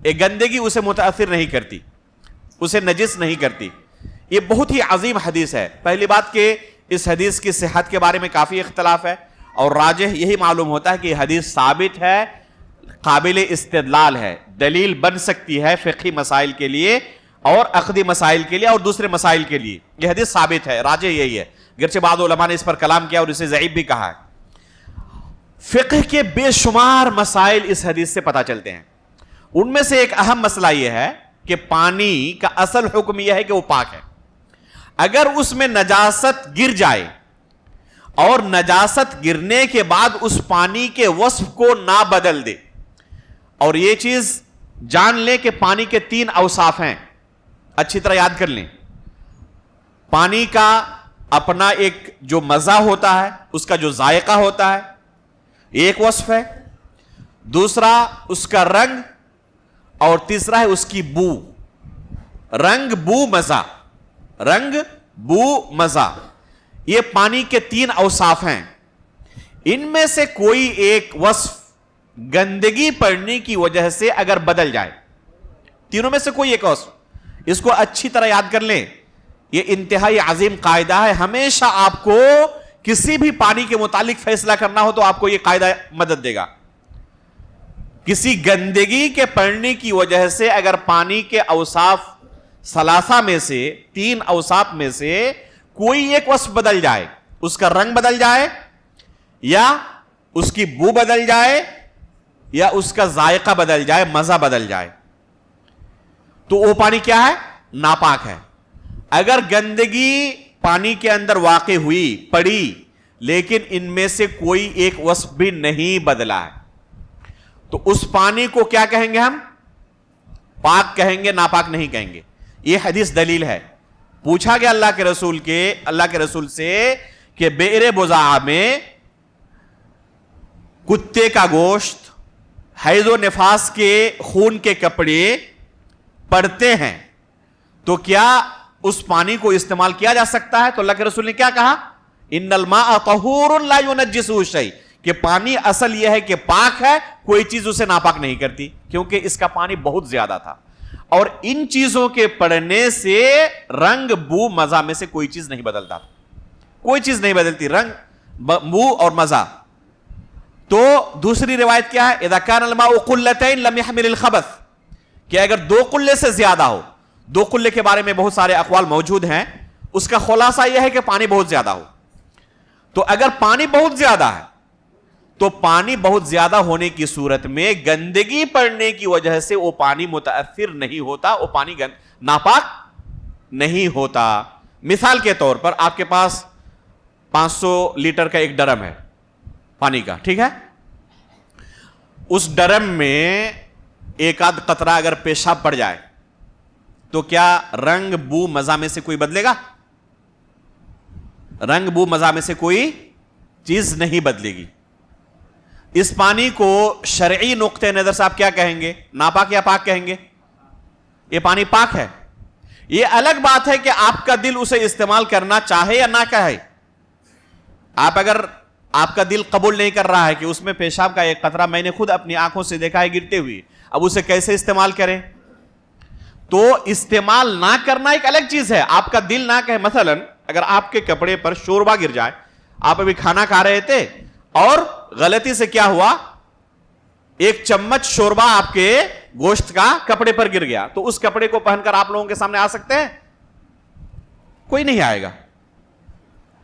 ایک گندگی اسے متاثر نہیں کرتی, اسے نجس نہیں کرتی. یہ بہت ہی عظیم حدیث ہے. پہلی بات کہ اس حدیث کی صحت کے بارے میں کافی اختلاف ہے, اور راجح یہی معلوم ہوتا ہے کہ یہ حدیث ثابت ہے, قابل استدلال ہے, دلیل بن سکتی ہے فقہی مسائل کے لیے اور عقدی مسائل کے لیے اور دوسرے مسائل کے لیے. یہ حدیث ثابت ہے, راجح یہی ہے, گرچہ بعض علماء نے اس پر کلام کیا اور اسے ضعیف بھی کہا ہے. فقہ کے بے شمار مسائل اس حدیث سے پتہ چلتے ہیں. ان میں سے ایک اہم مسئلہ یہ ہے کہ پانی کا اصل حکم یہ ہے کہ وہ پاک ہے. اگر اس میں نجاست گر جائے اور نجاست گرنے کے بعد اس پانی کے وصف کو نہ بدل دے, اور یہ چیز جان لیں کہ پانی کے 3 اوصاف ہیں, اچھی طرح یاد کر لیں. پانی کا اپنا ایک جو مزہ ہوتا ہے, اس کا جو ذائقہ ہوتا ہے, ایک وصف ہے. دوسرا اس کا رنگ, اور تیسرا ہے اس کی بو. رنگ, بو, مزہ. رنگ, بو, مزہ, یہ پانی کے 3 اوصاف ہیں. ان میں سے کوئی ایک وصف گندگی پڑنے کی وجہ سے اگر بدل جائے, تینوں میں سے کوئی ایک وصف, اس کو اچھی طرح یاد کر لیں. یہ انتہائی عظیم قاعدہ ہے. ہمیشہ آپ کو کسی بھی پانی کے متعلق فیصلہ کرنا ہو تو آپ کو یہ قاعدہ مدد دے گا. کسی گندگی کے پڑنے کی وجہ سے اگر پانی کے اوصاف ثلاثہ میں سے 3 اوصاف میں سے کوئی ایک وصف بدل جائے, اس کا رنگ بدل جائے, یا اس کی بو بدل جائے, یا اس کا ذائقہ بدل جائے, مزہ بدل جائے, تو وہ پانی کیا ہے؟ ناپاک ہے. اگر گندگی پانی کے اندر واقع ہوئی, پڑی, لیکن ان میں سے کوئی ایک وصف بھی نہیں بدلا ہے, تو اس پانی کو کیا کہیں گے؟ ہم پاک کہیں گے, ناپاک نہیں کہیں گے. یہ حدیث دلیل ہے. پوچھا گیا اللہ کے رسول سے کہ بئر بضاعہ میں کتے کا گوشت, حیض و نفاس کے خون کے کپڑے پڑتے ہیں, تو کیا اس پانی کو استعمال کیا جا سکتا ہے؟ تو اللہ کے رسول نے کیا کہا؟ ان الماء طہور لا ينجسه شیء, کہ پانی اصل یہ ہے کہ پاک ہے, کوئی چیز اسے ناپاک نہیں کرتی, کیونکہ اس کا پانی بہت زیادہ تھا. اور ان چیزوں کے پڑنے سے رنگ, بو, مزہ میں سے کوئی چیز نہیں بدلتا, کوئی چیز نہیں بدلتی, رنگ, بو اور مزہ. تو دوسری روایت کیا ہے؟ اذا كان الماء قلتين لم يحمل الخبث, کہ اگر 2 قلے سے زیادہ ہو. 2 قلے کے بارے میں بہت سارے اقوال موجود ہیں, اس کا خلاصہ یہ ہے کہ پانی بہت زیادہ ہو. تو اگر پانی بہت زیادہ ہے تو پانی بہت زیادہ ہونے کی صورت میں گندگی پڑنے کی وجہ سے وہ پانی متاثر نہیں ہوتا, وہ پانی ناپاک نہیں ہوتا. مثال کے طور پر آپ کے پاس 500 لیٹر کا ایک ڈرم ہے پانی کا, ٹھیک ہے, اس ڈرم میں ایک آدھ قطرہ اگر پیشاب پڑ جائے تو کیا رنگ, بو, مزہ میں سے کوئی بدلے گا؟ رنگ, بو, مزہ میں سے کوئی چیز نہیں بدلے گی. اس پانی کو شرعی نقطہ نظر سے آپ کیا کہیں گے؟ ناپاک یا پاک کہیں گے؟ یہ پانی پاک ہے. یہ الگ بات ہے کہ آپ کا دل اسے استعمال کرنا چاہے یا نہ کہے. اگر آپ کا دل قبول نہیں کر رہا ہے کہ اس میں پیشاب کا ایک قطرہ میں نے خود اپنی آنکھوں سے دیکھا ہے گرتے ہوئے, اب اسے کیسے استعمال کریں؟ تو استعمال نہ کرنا ایک الگ چیز ہے. آپ کا دل نہ کہے. مثلا اگر آپ کے کپڑے پر شوربہ گر جائے, آپ ابھی کھانا کھا رہے تھے اور غلطی سے کیا ہوا, 1 چمچ شوربہ آپ کے گوشت کا کپڑے پر گر گیا, تو اس کپڑے کو پہن کر آپ لوگوں کے سامنے آ سکتے ہیں؟ کوئی نہیں آئے گا.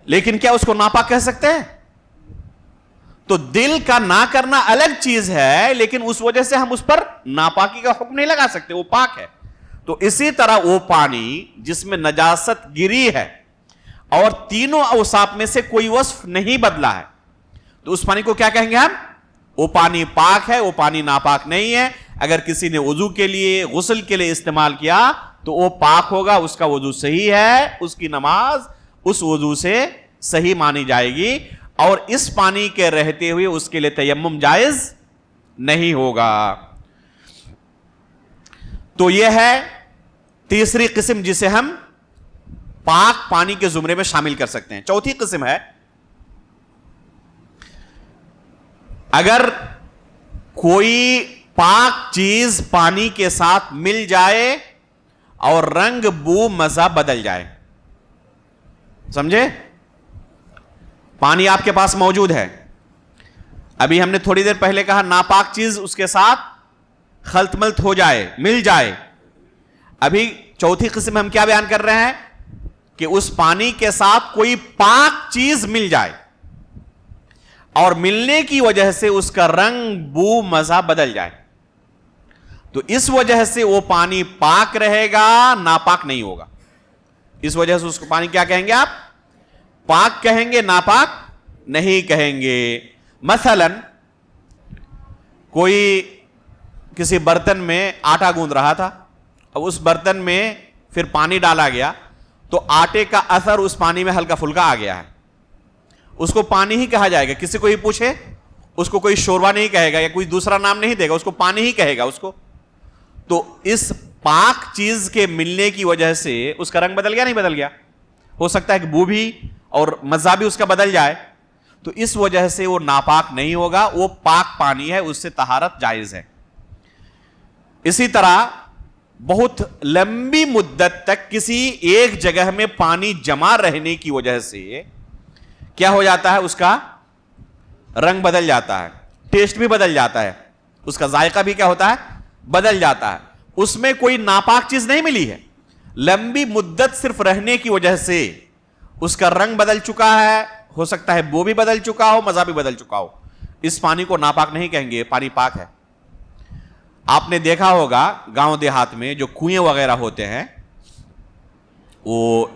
لیکن کیا اس کو ناپاک کہہ سکتے ہیں؟ تو دل کا نہ کرنا الگ چیز ہے, لیکن اس وجہ سے ہم اس پر ناپاکی کا حکم نہیں لگا سکتے, وہ پاک ہے. تو اسی طرح وہ پانی جس میں نجاست گری ہے اور تینوں اوصاف میں سے کوئی وصف نہیں بدلا ہے, تو اس پانی کو کیا کہیں گے ہم؟ وہ پانی پاک ہے, وہ پانی ناپاک نہیں ہے. اگر کسی نے وضو کے لیے, غسل کے لیے استعمال کیا تو وہ پاک ہوگا, اس کا وضو صحیح ہے, اس کی نماز اس وضو سے صحیح مانی جائے گی, اور اس پانی کے رہتے ہوئے اس کے لیے تیمم جائز نہیں ہوگا. تو یہ ہے تیسری قسم جسے ہم پاک پانی کے زمرے میں شامل کر سکتے ہیں. چوتھی قسم ہے اگر کوئی پاک چیز پانی کے ساتھ مل جائے اور رنگ بو مزہ بدل جائے. سمجھے؟ پانی آپ کے پاس موجود ہے, ابھی ہم نے تھوڑی دیر پہلے کہا ناپاک چیز اس کے ساتھ خلط ملط ہو جائے, مل جائے. ابھی چوتھی قسم ہم کیا بیان کر رہے ہیں کہ اس پانی کے ساتھ کوئی پاک چیز مل جائے اور ملنے کی وجہ سے اس کا رنگ بو مزہ بدل جائے, تو اس وجہ سے وہ پانی پاک رہے گا, ناپاک نہیں ہوگا. اس وجہ سے اس کو پانی کیا کہیں گے آپ؟ پاک کہیں گے, ناپاک نہیں کہیں گے. مثلا کوئی کسی برتن میں آٹا گوندھ رہا تھا, اب اس برتن میں پھر پانی ڈالا گیا تو آٹے کا اثر اس پانی میں ہلکا پھلکا آ گیا ہے, اس کو پانی ہی کہا جائے گا. کسی کو ہی پوچھے اس کو کوئی شوربا نہیں کہے گا یا کوئی دوسرا نام نہیں دے گا, اس کو پانی ہی کہے گا اس کو. تو اس پاک چیز کے ملنے کی وجہ سے اس کا رنگ بدل گیا, نہیں بدل گیا؟ ہو سکتا ہے کہ بو بھی اور مزہ بھی اس کا بدل جائے, تو اس وجہ سے وہ ناپاک نہیں ہوگا, وہ پاک پانی ہے, اس سے طہارت جائز ہے. اسی طرح بہت لمبی مدت تک کسی ایک جگہ میں پانی جمع رہنے کی وجہ سے کیا ہو جاتا ہے, اس کا رنگ بدل جاتا ہے, ٹیسٹ بھی بدل جاتا ہے, اس کا ذائقہ بھی کیا ہوتا ہے, بدل جاتا ہے. اس میں کوئی ناپاک چیز نہیں ملی ہے, لمبی مدت صرف رہنے کی وجہ سے اس کا رنگ بدل چکا ہے, ہو سکتا ہے بو بھی بدل چکا ہو, مزہ بھی بدل چکا ہو. اس پانی کو ناپاک نہیں کہیں گے, پانی پاک ہے. آپ نے دیکھا ہوگا گاؤں دیہات میں جو کنویں وغیرہ ہوتے ہیں وہ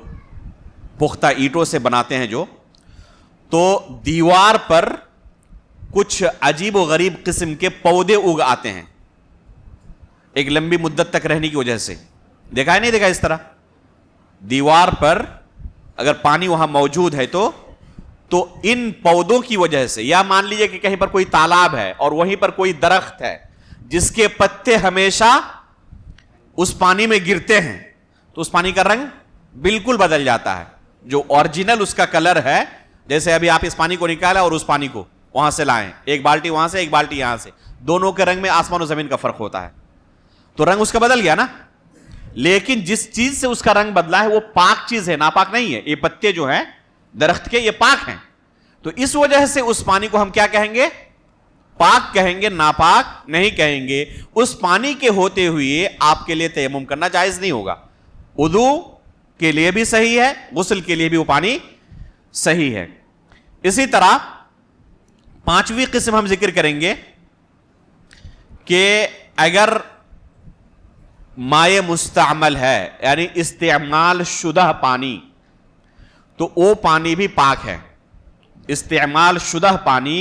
پختہ اینٹوں سے بناتے ہیں جو, تو دیوار پر کچھ عجیب و غریب قسم کے پودے اگ آتے ہیں ایک لمبی مدت تک رہنے کی وجہ سے. دیکھا ہے نہیں دیکھا؟ اس طرح دیوار پر اگر پانی وہاں موجود ہے تو ان پودوں کی وجہ سے, یا مان لیجئے کہ کہیں پر کوئی تالاب ہے اور وہیں پر کوئی درخت ہے جس کے پتے ہمیشہ اس پانی میں گرتے ہیں, تو اس پانی کا رنگ بالکل بدل جاتا ہے. جو اوریجنل اس کا کلر ہے, جیسے ابھی آپ اس پانی کو نکالا اور اس پانی کو وہاں سے لائیں, ایک بالٹی وہاں سے ایک بالٹی یہاں سے, دونوں کے رنگ میں آسمان و زمین کا فرق ہوتا ہے, تو رنگ اس کا بدل گیا نا. لیکن جس چیز سے اس کا رنگ بدلا ہے وہ پاک چیز ہے, ناپاک نہیں ہے. یہ پتے جو ہیں درخت کے یہ پاک ہیں, تو اس وجہ سے اس پانی کو ہم کیا کہیں گے؟ پاک کہیں گے, ناپاک نہیں کہیں گے. اس پانی کے ہوتے ہوئے آپ کے لیے تیمم کرنا جائز نہیں ہوگا. وضو کے لیے بھی صحیح ہے, غسل کے لیے بھی وہ پانی صحیح ہے. اسی طرح پانچویں قسم ہم ذکر کریں گے کہ اگر مائع مستعمل ہے, یعنی استعمال شدہ پانی, تو وہ پانی بھی پاک ہے. استعمال شدہ پانی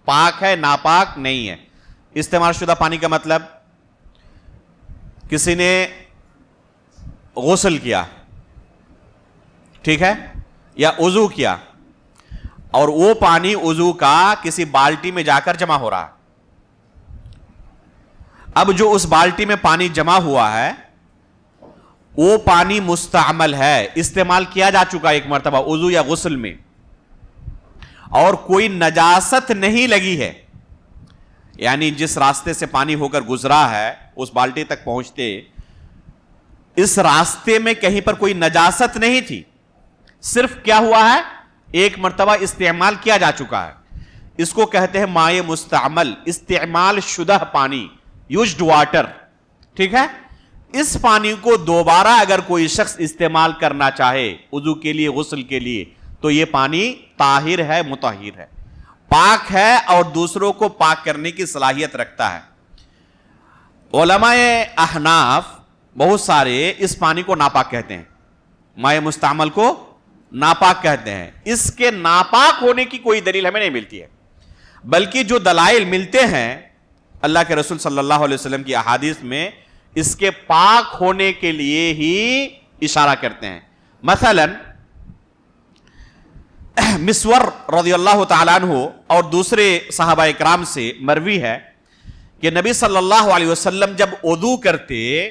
پاک ہے, ناپاک نہیں ہے. استعمال شدہ پانی کا مطلب کسی نے غسل کیا, ٹھیک ہے, یا وضو کیا, اور وہ پانی وضو کا کسی بالٹی میں جا کر جمع ہو رہا ہے. اب جو اس بالٹی میں پانی جمع ہوا ہے وہ پانی مستعمل ہے, استعمال کیا جا چکا ایک مرتبہ وضو یا غسل میں, اور کوئی نجاست نہیں لگی ہے. یعنی جس راستے سے پانی ہو کر گزرا ہے اس بالٹی تک پہنچتے اس راستے میں کہیں پر کوئی نجاست نہیں تھی, صرف کیا ہوا ہے, ایک مرتبہ استعمال کیا جا چکا ہے. اس کو کہتے ہیں مائع مستعمل, استعمال شدہ پانی, یوزڈ واٹر, ٹھیک ہے. اس پانی کو دوبارہ اگر کوئی شخص استعمال کرنا چاہے وضو کے لیے, غسل کے لیے, تو یہ پانی طاہر ہے, مطہر ہے, پاک ہے اور دوسروں کو پاک کرنے کی صلاحیت رکھتا ہے. علماء احناف بہت سارے اس پانی کو ناپاک کہتے ہیں, مائع مستعمل کو ناپاک کہتے ہیں. اس کے ناپاک ہونے کی کوئی دلیل ہمیں نہیں ملتی ہے, بلکہ جو دلائل ملتے ہیں اللہ کے رسول صلی اللہ علیہ وسلم کی احادیث میں اس کے پاک ہونے کے لیے ہی اشارہ کرتے ہیں. مثلا مسور رضی اللہ تعالیٰ عنہ اور دوسرے صحابہ اکرام سے مروی ہے کہ نبی صلی اللہ علیہ وسلم جب وضو کرتے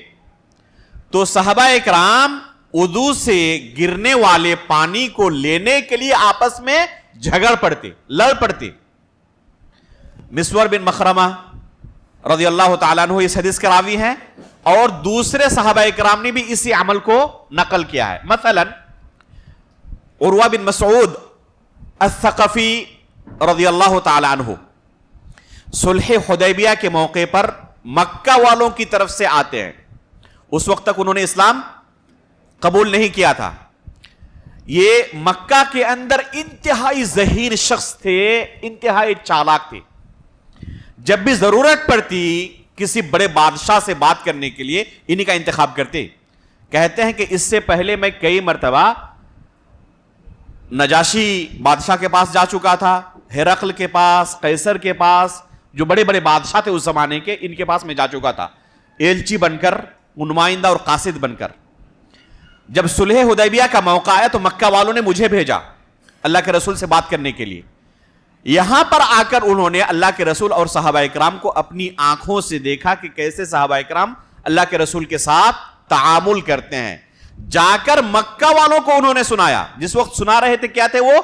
تو صحابہ اکرام وضو سے گرنے والے پانی کو لینے کے لیے آپس میں جھگڑ پڑتے, لڑ پڑتے. مسور بن مخرمہ رضی اللہ تعالیٰ عنہ اس حدیث کے راوی ہیں, اور دوسرے صحابہ کرام نے بھی اسی عمل کو نقل کیا ہے. مثلا عروہ بن مسعود الثقفی رضی اللہ تعالیٰ عنہ صلح حدیبیہ کے موقع پر مکہ والوں کی طرف سے آتے ہیں. اس وقت تک انہوں نے اسلام قبول نہیں کیا تھا. یہ مکہ کے اندر انتہائی ذہین شخص تھے, انتہائی چالاک تھے. جب بھی ضرورت پڑتی کسی بڑے بادشاہ سے بات کرنے کے لیے انہی کا انتخاب کرتے. کہتے ہیں کہ اس سے پہلے میں کئی مرتبہ نجاشی بادشاہ کے پاس جا چکا تھا, ہرقل کے پاس, قیصر کے پاس, جو بڑے بڑے بادشاہ تھے اس زمانے کے, ان کے پاس میں جا چکا تھا ایلچی بن کر, نمائندہ اور قاصد بن کر. جب صلح حدیبیہ کا موقع آیا تو مکہ والوں نے مجھے بھیجا اللہ کے رسول سے بات کرنے کے لیے. یہاں پر آ کر انہوں نے اللہ کے رسول اور صحابہ اکرام کو اپنی آنکھوں سے دیکھا کہ کیسے صحابہ اکرام اللہ کے رسول کے ساتھ تعامل کرتے ہیں. جا کر مکہ والوں کو انہوں نے سنایا. جس وقت سنا رہے تھے کیا تھے, وہ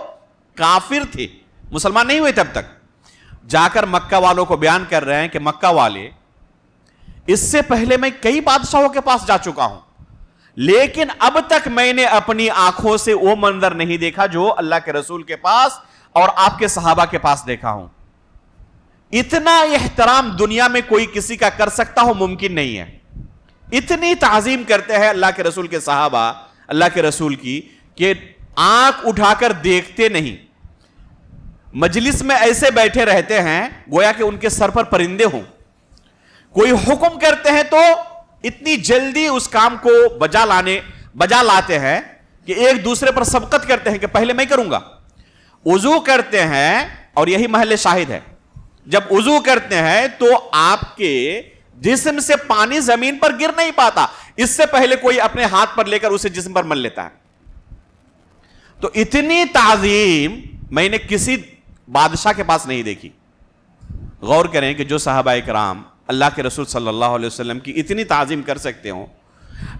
کافر تھے, مسلمان نہیں ہوئے تب تک. جا کر مکہ والوں کو بیان کر رہے ہیں کہ مکہ والے, اس سے پہلے میں کئی بادشاہوں کے پاس جا چکا ہوں, لیکن اب تک میں نے اپنی آنکھوں سے وہ منظر نہیں دیکھا جو اللہ کے رسول کے پاس اور آپ کے صحابہ کے پاس دیکھا ہوں. اتنا احترام دنیا میں کوئی کسی کا کر سکتا ہو ممکن نہیں ہے. اتنی تعظیم کرتے ہیں اللہ کے رسول کے صحابہ اللہ کے رسول کی کہ آنکھ اٹھا کر دیکھتے نہیں. مجلس میں ایسے بیٹھے رہتے ہیں گویا کہ ان کے سر پر پرندے ہوں. کوئی حکم کرتے ہیں تو اتنی جلدی اس کام کو بجا لاتے ہیں کہ ایک دوسرے پر سبقت کرتے ہیں کہ پہلے میں کروں گا. وضو کرتے ہیں, اور یہی محل شاہد ہے, جب وضو کرتے ہیں تو آپ کے جسم سے پانی زمین پر گر نہیں پاتا, اس سے پہلے کوئی اپنے ہاتھ پر لے کر اسے جسم پر مل لیتا ہے. تو اتنی تعظیم میں نے کسی بادشاہ کے پاس نہیں دیکھی. غور کریں کہ جو صحابہ اکرام اللہ کے رسول صلی اللہ علیہ وسلم کی اتنی تعظیم کر سکتے ہوں,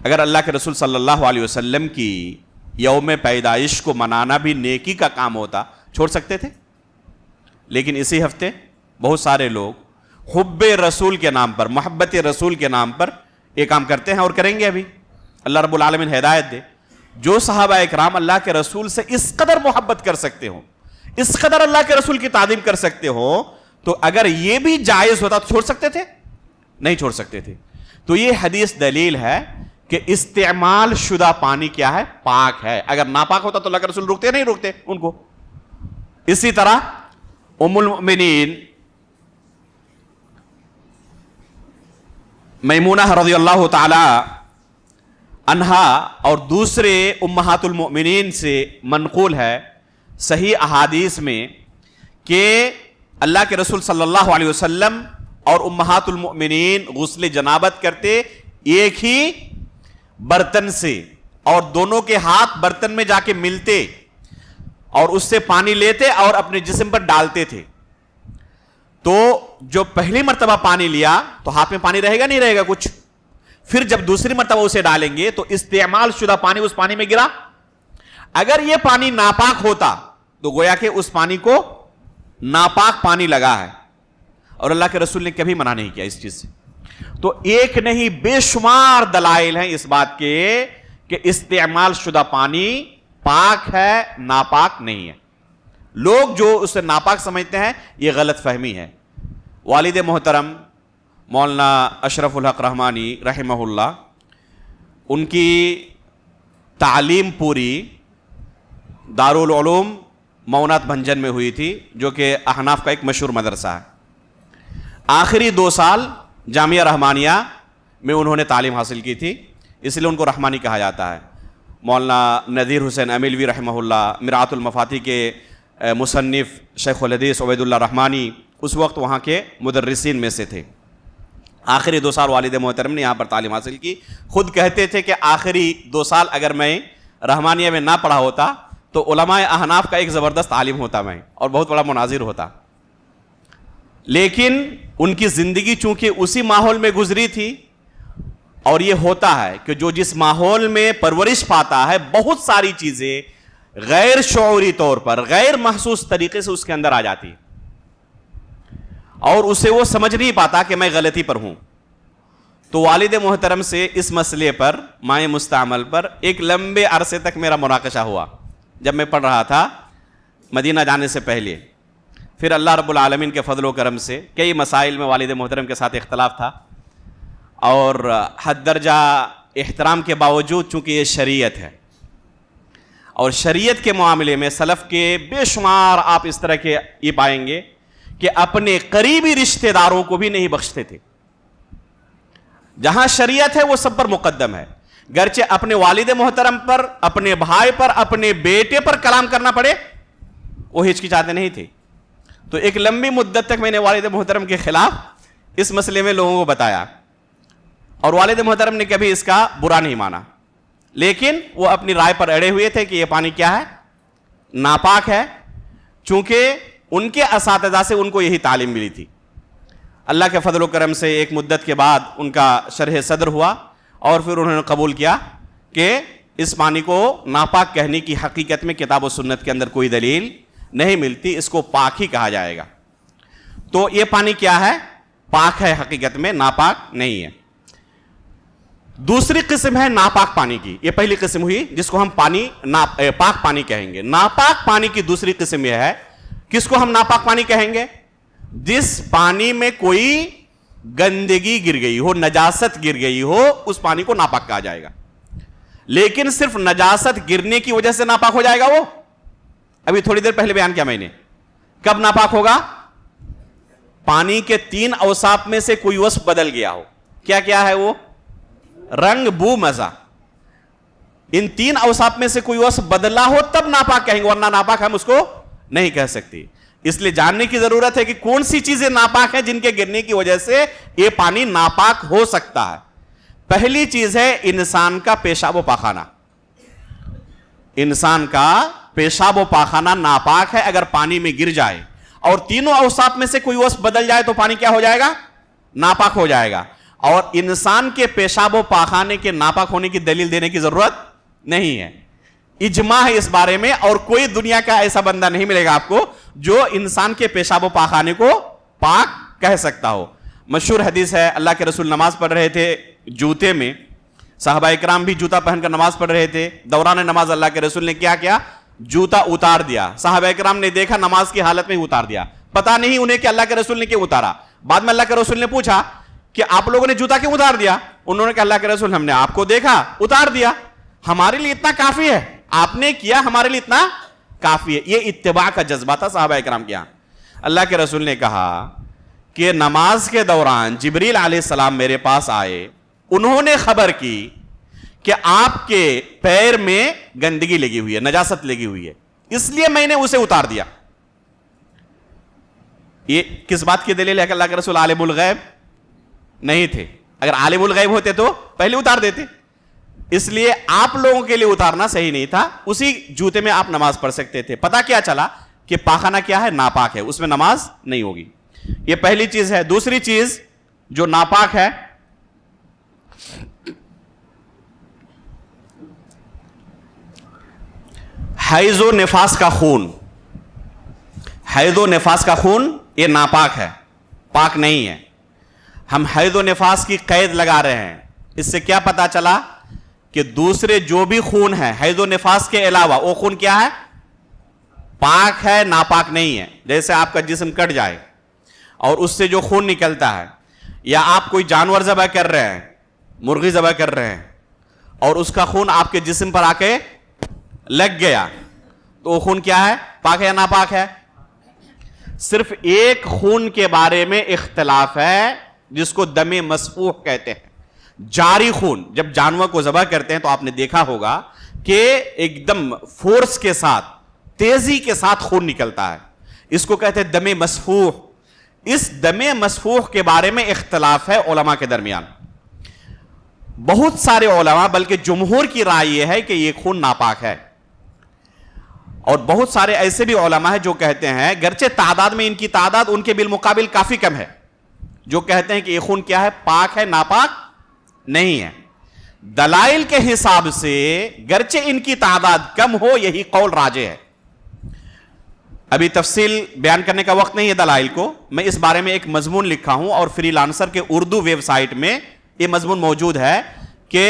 اگر اللہ کے رسول صلی اللہ علیہ وسلم کی یوم پیدائش کو منانا بھی نیکی کا کام ہوتا, چھوڑ سکتے تھے؟ لیکن اسی ہفتے بہت سارے لوگ حب رسول کے نام پر, محبت رسول کے نام پر یہ کام کرتے ہیں اور کریں گے ابھی. اللہ رب العالمین ہدایت دے. جو صحابہ اکرام اللہ کے رسول سے اس قدر محبت کر سکتے ہوں, اس قدر اللہ کے رسول کی تعظیم کر سکتے ہوں, تو اگر یہ بھی جائز ہوتا تو چھوڑ سکتے تھے؟ نہیں چھوڑ سکتے تھے. تو یہ حدیث دلیل ہے کہ استعمال شدہ پانی کیا ہے, پاک ہے. اگر ناپاک ہوتا تو اللہ کے رسول روکتے نہیں روکتے ان کو. اسی طرح ام المؤمنین میمونہ رضی اللہ تعالی عنہا اور دوسرے امہات المؤمنین سے منقول ہے صحیح احادیث میں کہ اللہ کے رسول صلی اللہ علیہ وسلم اور امہات المؤمنین غسل جنابت کرتے ایک ہی برتن سے, اور دونوں کے ہاتھ برتن میں جا کے ملتے اور اس سے پانی لیتے اور اپنے جسم پر ڈالتے تھے. تو جو پہلی مرتبہ پانی لیا تو ہاتھ میں پانی رہے گا نہیں رہے گا کچھ, پھر جب دوسری مرتبہ اسے ڈالیں گے تو استعمال شدہ پانی اس پانی میں گرا. اگر یہ پانی ناپاک ہوتا تو گویا کہ اس پانی کو ناپاک پانی لگا ہے, اور اللہ کے رسول نے کبھی منع نہیں کیا اس چیز سے. تو ایک نہیں بے شمار دلائل ہیں اس بات کے کہ استعمال شدہ پانی پاک ہے, ناپاک نہیں ہے. لوگ جو اسے ناپاک سمجھتے ہیں یہ غلط فہمی ہے. والد محترم مولانا اشرف الحق رحمانی رحمہ اللہ, ان کی تعلیم پوری دارالعلوم مونات بھنجن میں ہوئی تھی, جو کہ احناف کا ایک مشہور مدرسہ ہے. آخری 2 سال جامعہ رحمانیہ میں انہوں نے تعلیم حاصل کی تھی, اس لیے ان کو رحمانی کہا جاتا ہے. مولانا نذیر حسین امیلوی رحمہ اللہ, مرآت المفاتیح کے مصنف شیخ الحدیث عبید اللہ رحمانی اس وقت وہاں کے مدرسین میں سے تھے. آخری 2 سال والد محترم نے یہاں پر تعلیم حاصل کی. خود کہتے تھے کہ آخری 2 سال اگر میں رحمانیہ میں نہ پڑھا ہوتا تو علماء احناف کا ایک زبردست عالم ہوتا میں, اور بہت بڑا مناظر ہوتا. لیکن ان کی زندگی چونکہ اسی ماحول میں گزری تھی, اور یہ ہوتا ہے کہ جو جس ماحول میں پرورش پاتا ہے بہت ساری چیزیں غیر شعوری طور پر, غیر محسوس طریقے سے اس کے اندر آ جاتی. اور اسے وہ سمجھ نہیں پاتا کہ میں غلطی پر ہوں. تو والد محترم سے اس مسئلے پر، مائع مستعمل پر، ایک لمبے عرصے تک میرا مناقشہ ہوا جب میں پڑھ رہا تھا مدینہ جانے سے پہلے. پھر اللہ رب العالمین کے فضل و کرم سے کئی مسائل میں والد محترم کے ساتھ اختلاف تھا، اور حد درجہ احترام کے باوجود چونکہ یہ شریعت ہے، اور شریعت کے معاملے میں سلف کے بے شمار آپ اس طرح کے یہ پائیں گے کہ اپنے قریبی رشتہ داروں کو بھی نہیں بخشتے تھے. جہاں شریعت ہے وہ سب پر مقدم ہے، گرچہ اپنے والد محترم پر، اپنے بھائی پر، اپنے بیٹے پر کلام کرنا پڑے وہ ہچکچاتے نہیں تھے. تو ایک لمبی مدت تک میں نے والد محترم کے خلاف اس مسئلے میں لوگوں کو بتایا، اور والد محترم نے کبھی اس کا برا نہیں مانا، لیکن وہ اپنی رائے پر اڑے ہوئے تھے کہ یہ پانی کیا ہے؟ ناپاک ہے، چونکہ ان کے اساتذہ سے ان کو یہی تعلیم ملی تھی. اللہ کے فضل و کرم سے ایک مدت کے بعد ان کا شرح صدر ہوا، اور پھر انہوں نے قبول کیا کہ اس پانی کو ناپاک کہنے کی حقیقت میں کتاب و سنت کے اندر کوئی دلیل نہیں ملتی، اس کو پاک ہی کہا جائے گا. تو یہ پانی کیا ہے؟ پاک ہے، حقیقت میں ناپاک نہیں ہے. دوسری قسم ہے ناپاک پانی کی. یہ پہلی قسم ہوئی جس کو ہم پاک پانی کہیں گے. ناپاک پانی کی دوسری قسم یہ ہے، کس کو ہم ناپاک پانی کہیں گے؟ جس پانی میں کوئی گندگی گر گئی ہو، نجاست گر گئی ہو، اس پانی کو ناپاک کہا جائے گا. لیکن صرف نجاست گرنے کی وجہ سے ناپاک ہو جائے گا وہ؟ ابھی تھوڑی دیر پہلے بیان کیا میں نے. کب ناپاک ہوگا؟ پانی کے 3 اوصاف میں سے کوئی وصف بدل گیا ہو. کیا کیا ہے وہ؟ رنگ، بو، مزہ. ان 3 اوصاف میں سے کوئی وصف بدلا ہو تب ناپاک کہیں گے، ورنہ ناپاک ہم اس کو نہیں کہہ سکتے. اس لیے جاننے کی ضرورت ہے کہ کون سی چیزیں ناپاک ہیں جن کے گرنے کی وجہ سے یہ پانی ناپاک ہو سکتا ہے. پہلی چیز ہے انسان کا پیشاب و پاخانہ. انسان کا پیشاب و پاخانہ ناپاک ہے اگر پانی میں گر جائے، اور تینوں اوصاف میں سے کوئی وصف بدل جائے تو پانی کیا ہو جائے گا؟ ناپاک ہو جائے گا. اور انسان کے پیشاب و پاخانے کے ناپاک ہونے کی دلیل دینے کی ضرورت نہیں ہے، اجماع ہے اس بارے میں. اور کوئی دنیا کا ایسا بندہ نہیں ملے گا آپ کو جو انسان کے پیشاب و پاخانے کو پاک کہہ سکتا ہو. مشہور حدیث ہے، اللہ کے رسول نماز پڑھ رہے تھے جوتے میں، صحابہ اکرام بھی جوتا پہن کر نماز پڑھ رہے تھے. دوران نماز اللہ کے رسول نے کیا کیا؟ جوتا اتار دیا. صحابہ اکرام نے دیکھا نماز کی حالت میں اتار دیا. پتا نہیں انہیں کہ اللہ کے رسول نے کیوں اتارا. بعد میں اللہ کے رسول نے پوچھا کہ آپ لوگوں نے جوتا کیوں اتار دیا؟ انہوں نے کہا اللہ کے رسول ہم نے آپ کو دیکھا اتار دیا، ہمارے لیے اتنا کافی ہے، آپ نے کیا ہمارے لیے اتنا کافی ہے. یہ اتباع کا جذبہ تھا صحابہ اکرام کے یہاں. اللہ کے رسول نے کہا کہ نماز کے دوران جبریل علیہ السلام میرے پاس آئے، انہوں نے خبر کی کہ آپ کے پیر میں گندگی لگی ہوئی ہے، نجاست لگی ہوئی ہے، اس لیے میں نے اسے اتار دیا. یہ کس بات کی دلیل ہے کہ اللہ کے رسول عالم الغیب نہیں تھے؟ اگر عالم الغیب ہوتے تو پہلے اتار دیتے. اس لیے آپ لوگوں کے لیے اتارنا صحیح نہیں تھا. اسی جوتے میں آپ نماز پڑھ سکتے تھے. پتا کیا چلا کہ پاخانہ کیا ہے؟ ناپاک ہے، اس میں نماز نہیں ہوگی. یہ پہلی چیز ہے. دوسری چیز جو ناپاک ہے، حیض و نفاس کا خون. حیض و نفاس کا خون یہ ناپاک ہے، پاک نہیں ہے. ہم حیض و نفاس کی قید لگا رہے ہیں. اس سے کیا پتا چلا کہ دوسرے جو بھی خون ہے حیض و نفاس کے علاوہ، وہ خون کیا ہے؟ پاک ہے، ناپاک نہیں ہے. جیسے آپ کا جسم کٹ جائے اور اس سے جو خون نکلتا ہے، یا آپ کوئی جانور ذبح کر رہے ہیں، مرغی ذبح کر رہے ہیں، اور اس کا خون آپ کے جسم پر آ کے لگ گیا، تو وہ خون کیا ہے؟ پاک ہے یا ناپاک ہے؟ صرف ایک خون کے بارے میں اختلاف ہے جس کو دم مسفوح کہتے ہیں. جاری خون. جب جانور کو ذبح کرتے ہیں تو آپ نے دیکھا ہوگا کہ ایک دم فورس کے ساتھ، تیزی کے ساتھ خون نکلتا ہے، اس کو کہتے ہیں دم مسفوح. اس دم مسفوح کے بارے میں اختلاف ہے علماء کے درمیان. بہت سارے علماء، بلکہ جمہور کی رائے یہ ہے کہ یہ خون ناپاک ہے. اور بہت سارے ایسے بھی علماء ہیں جو کہتے ہیں، گرچہ تعداد میں ان کی تعداد ان کے بالمقابل کافی کم ہے، جو کہتے ہیں کہ یہ خون کیا ہے؟ پاک ہے، ناپاک نہیں ہے. دلائل کے حساب سے گرچہ ان کی تعداد کم ہو، یہی قول راجح ہے. ابھی تفصیل بیان کرنے کا وقت نہیں ہے دلائل کو. میں اس بارے میں ایک مضمون لکھا ہوں اور فری لانسر کے اردو ویب سائٹ میں یہ مضمون موجود ہے کہ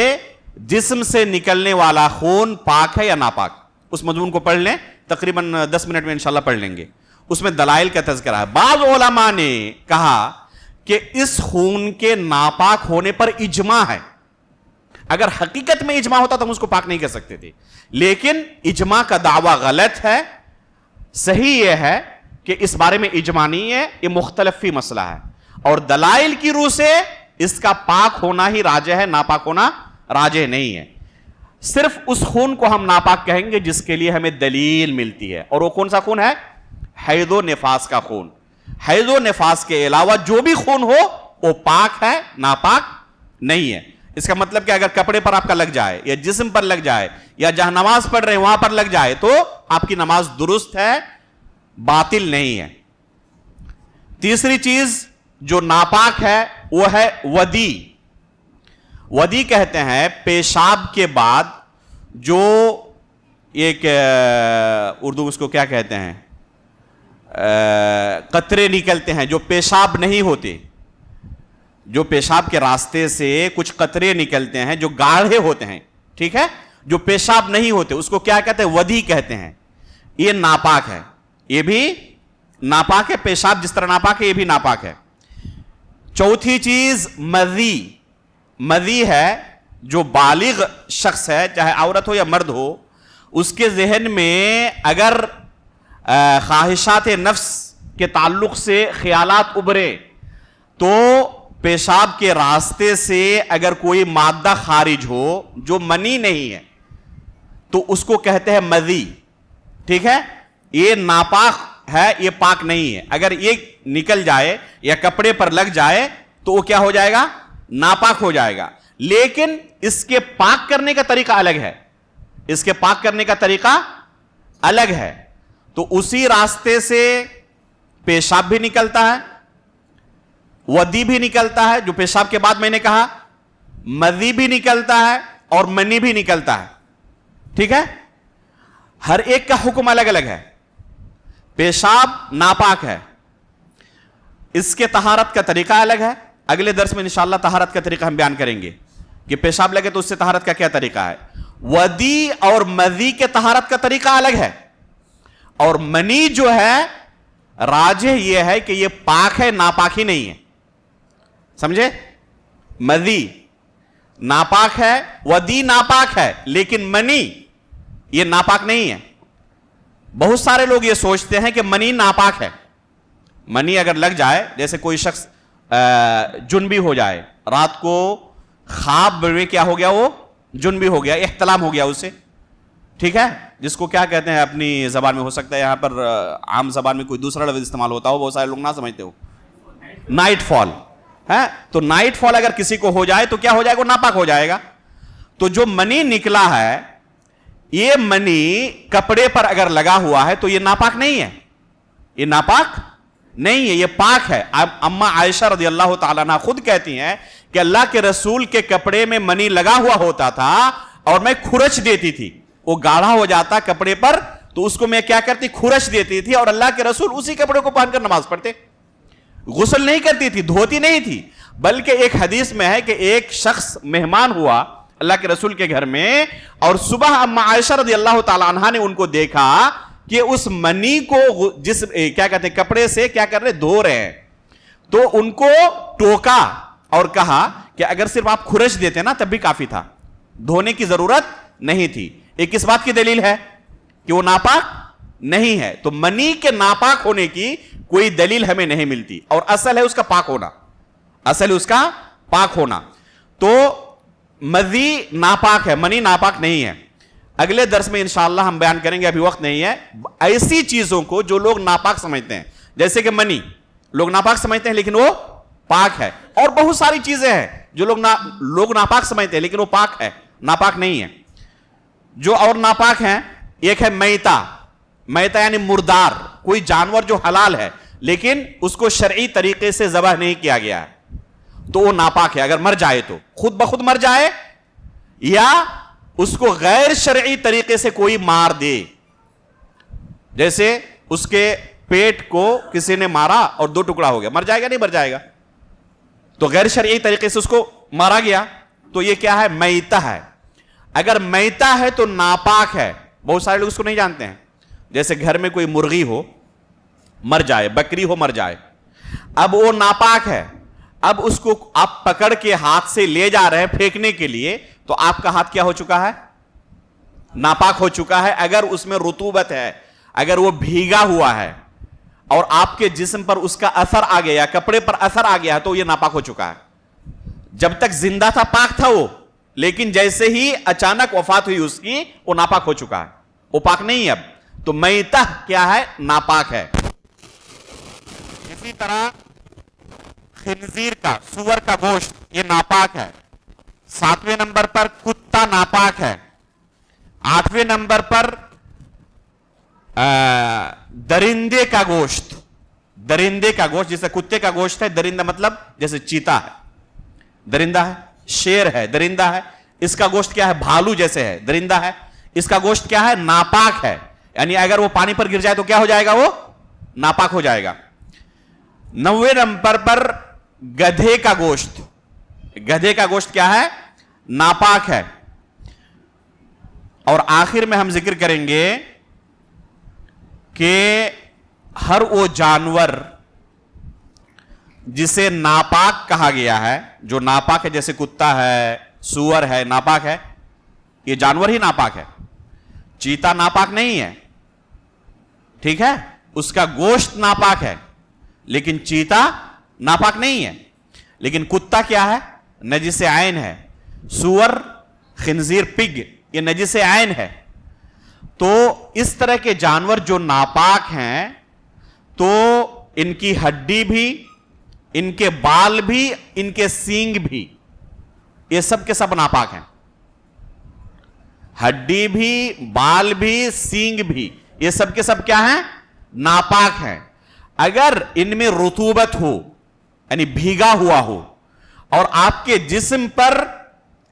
جسم سے نکلنے والا خون پاک ہے یا ناپاک. اس مضمون کو پڑھ لیں, تقریباً 10 منٹ میں انشاءاللہ پڑھ لیں گے. اس میں دلائل کا تذکرہ ہے. بعض علماء نے کہا کہ اس خون کے ناپاک ہونے پر اجماع ہے. اگر حقیقت میں اجماع ہوتا تو ہم اس کو پاک نہیں کر سکتے تھے, لیکن اجماع کا دعویٰ غلط ہے. صحیح یہ ہے کہ اس بارے میں اجماع نہیں ہے, یہ مختلف فی مسئلہ ہے, اور دلائل کی روح سے اس کا پاک ہونا ہی راجح ہے, ناپاک ہونا راجح نہیں ہے. صرف اس خون کو ہم ناپاک کہیں گے جس کے لیے ہمیں دلیل ملتی ہے, اور وہ کون سا خون ہے؟ حیض و نفاس کا خون. حیض و نفاس کے علاوہ جو بھی خون ہو وہ پاک ہے, ناپاک نہیں ہے. اس کا مطلب کہ اگر کپڑے پر آپ کا لگ جائے یا جسم پر لگ جائے یا جہاں نماز پڑھ رہے ہیں وہاں پر لگ جائے تو آپ کی نماز درست ہے, باطل نہیں ہے. تیسری چیز جو ناپاک ہے وہ ہے ودی. ودی کہتے ہیں پیشاب کے بعد جو ایک اردو میں اس کو کیا کہتے ہیں, قطرے نکلتے ہیں جو پیشاب نہیں ہوتے, جو پیشاب کے راستے سے کچھ قطرے نکلتے ہیں جو گاڑھے ہوتے ہیں, ٹھیک ہے, جو پیشاب نہیں ہوتے اس کو کیا کہتے ہیں؟ ودی کہتے ہیں. یہ ناپاک ہے, یہ بھی ناپاک ہے. پیشاب جس طرح ناپاک ہے یہ بھی ناپاک ہے. چوتھی چیز مذی. مذی ہے جو بالغ شخص ہے, چاہے عورت ہو یا مرد ہو, اس کے ذہن میں اگر خواہشات نفس کے تعلق سے خیالات ابھرے تو پیشاب کے راستے سے اگر کوئی مادہ خارج ہو جو منی نہیں ہے تو اس کو کہتے ہیں مذی, ٹھیک ہے. یہ ناپاک ہے, یہ پاک نہیں ہے. اگر یہ نکل جائے یا کپڑے پر لگ جائے تو وہ کیا ہو جائے گا؟ ناپاک ہو جائے گا. لیکن اس کے پاک کرنے کا طریقہ الگ ہے, اس کے پاک کرنے کا طریقہ الگ ہے. تو اسی راستے سے پیشاب بھی نکلتا ہے, ودی بھی نکلتا ہے جو پیشاب کے بعد میں نے کہا, مذی بھی نکلتا ہے اور منی بھی نکلتا ہے, ٹھیک ہے. ہر ایک کا حکم الگ الگ ہے. پیشاب ناپاک ہے, اس کے طہارت کا طریقہ الگ ہے. اگلے درس میں انشاءاللہ طہارت کا طریقہ ہم بیان کریں گے کہ پیشاب لگے تو اس سے طہارت کا کیا طریقہ ہے. ودی اور مذی کے طہارت کا طریقہ الگ ہے, اور منی جو ہے راجح یہ ہے کہ یہ پاک ہے, ناپاک ہی نہیں ہے. سمجھے؟ مذی ناپاک ہے, ودی ناپاک ہے, لیکن منی یہ ناپاک نہیں ہے. بہت سارے لوگ یہ سوچتے ہیں کہ منی ناپاک ہے. منی اگر لگ جائے, جیسے کوئی شخص جنبی ہو جائے, رات کو خواب میں کیا ہو گیا, وہ جنبی ہو گیا, احتلام ہو گیا اسے, ٹھیک ہے, جس کو کیا کہتے ہیں اپنی زبان میں, ہو سکتا ہے یہاں پر عام زبان میں کوئی دوسرا لفظ استعمال ہوتا ہو, بہت سارے لوگ نہ سمجھتے ہو, نائٹ فال ہے. تو نائٹ فال اگر کسی کو ہو جائے تو کیا ہو جائے گا؟ وہ ناپاک ہو جائے گا. تو جو منی نکلا ہے, یہ منی کپڑے پر اگر لگا ہوا ہے تو یہ ناپاک نہیں ہے, یہ ناپاک نہیں ہے, یہ پاک ہے. اما عائشہ رضی اللہ تعالیٰ عنہ خود کہتی ہیں کہ اللہ کے رسول کے کپڑے میں منی لگا ہوا ہوتا تھا اور میں کھرچ دیتی تھی, وہ گاڑھا ہو جاتا کپڑے پر تو اس کو میں کیا کرتی, کھرچ دیتی تھی, اور اللہ کے رسول اسی کپڑے کو پہن کر نماز پڑھتے. غسل نہیں کرتی تھی, دھوتی نہیں تھی. بلکہ ایک حدیث میں ہے کہ ایک شخص مہمان ہوا اللہ کے رسول کے گھر میں, اور صبح اما عائشہ رضی اللہ تعالی عنہا نے ان کو دیکھا کہ اس منی کو جس کیا کہتے ہیں کپڑے سے کیا کر رہے, دھو رہے ہیں. تو ان کو ٹوکا اور کہا کہ اگر صرف آپ کھرچ دیتے نا تب بھی کافی تھا, دھونے کی ضرورت نہیں تھی. ایک کس بات کی دلیل ہے کہ وہ ناپاک نہیں ہے. تو منی کے ناپاک ہونے کی کوئی دلیل ہمیں نہیں ملتی, اور اصل ہے اس کا پاک ہونا, اصل ہے اس کا پاک ہونا. تو مذی ناپاک ہے, منی ناپاک نہیں ہے. اگلے درس میں انشاءاللہ ہم بیان کریں گے, ابھی وقت نہیں ہے. ایسی چیزوں کو جو لوگ ناپاک سمجھتے ہیں, جیسے کہ منی لوگ ناپاک سمجھتے ہیں لیکن وہ پاک ہے, اور بہت ساری چیزیں ہیں جو لوگ ناپاک سمجھتے ہیں لیکن وہ پاک ہے, ناپاک نہیں ہے. جو اور ناپاک ہیں, ایک ہے میتا. میتا یعنی مردار, کوئی جانور جو حلال ہے لیکن اس کو شرعی طریقے سے ذبح نہیں کیا گیا ہے تو وہ ناپاک ہے. اگر مر جائے تو خود بخود مر جائے, یا اس کو غیر شرعی طریقے سے کوئی مار دے, جیسے اس کے پیٹ کو کسی نے مارا اور 2 ٹکڑا ہو گیا, مر جائے گا نہیں مر جائے گا؟ تو غیر شرعی طریقے سے اس کو مارا گیا تو یہ کیا ہے؟ میتہ ہے. اگر میتہ ہے تو ناپاک ہے. بہت سارے لوگ اس کو نہیں جانتے ہیں. جیسے گھر میں کوئی مرغی ہو مر جائے, بکری ہو مر جائے, اب وہ ناپاک ہے, اب اس کو آپ پکڑ کے ہاتھ سے لے جا رہے ہیں پھینکنے کے لیے, تو آپ کا ہاتھ کیا ہو چکا ہے؟ ناپاک ہو چکا ہے. اگر اس میں رطوبت ہے, اگر وہ بھیگا ہوا ہے اور آپ کے جسم پر اس کا اثر آ گیا, کپڑے پر اثر آ گیا, تو یہ ناپاک ہو چکا ہے. جب تک زندہ تھا پاک تھا وہ, لیکن جیسے ہی اچانک وفات ہوئی اس کی, وہ ناپاک ہو چکا ہے, وہ پاک نہیں ہے اب. تو میتہ کیا ہے؟ ناپاک ہے. اسی طرح خنزیر کا, سور کا گوشت یہ ناپاک ہے. 7ویں نمبر پر کتا ناپاک ہے. 8ویں نمبر پر درندے کا گوشت, درندے کا گوشت جیسے کتے کا گوشت ہے, درندہ مطلب جیسے چیتا ہے, درندہ ہے, شیر ہے, درندہ ہے. اس کا گوشت کیا ہے؟ بھالو جیسے ہے, درندہ ہے. اس کا گوشت کیا ہے؟ ناپاک ہے. یعنی اگر وہ پانی پر گر جائے تو کیا ہو جائے گا؟ وہ ناپاک ہو جائے گا. 9ویں نمبر پر گدھے کا گوشت, گدھے کا گوشت کیا ہے؟ ناپاک ہے. اور آخر میں ہم ذکر کریں گے کہ ہر وہ جانور جسے ناپاک کہا گیا ہے, جو ناپاک ہے, جیسے کتا ہے, سور ہے, ناپاک ہے. یہ جانور ہی ناپاک ہے. چیتا ناپاک نہیں ہے, ٹھیک ہے, اس کا گوشت ناپاک ہے, لیکن چیتا ناپاک نہیں ہے. لیکن کتا کیا ہے؟ نجس عین ہے. سور, خنزیر, پگ یہ نجس عین ہے. تو اس طرح کے جانور جو ناپاک ہیں, تو ان کی ہڈی بھی, ان کے بال بھی, ان کے سینگ بھی, یہ سب کے سب ناپاک ہیں. ہڈی بھی, بال بھی, سینگ بھی, یہ سب کے سب کیا ہیں؟ ناپاک ہیں. اگر ان میں رطوبت ہو, یعنی بھیگا ہوا ہو, اور آپ کے جسم پر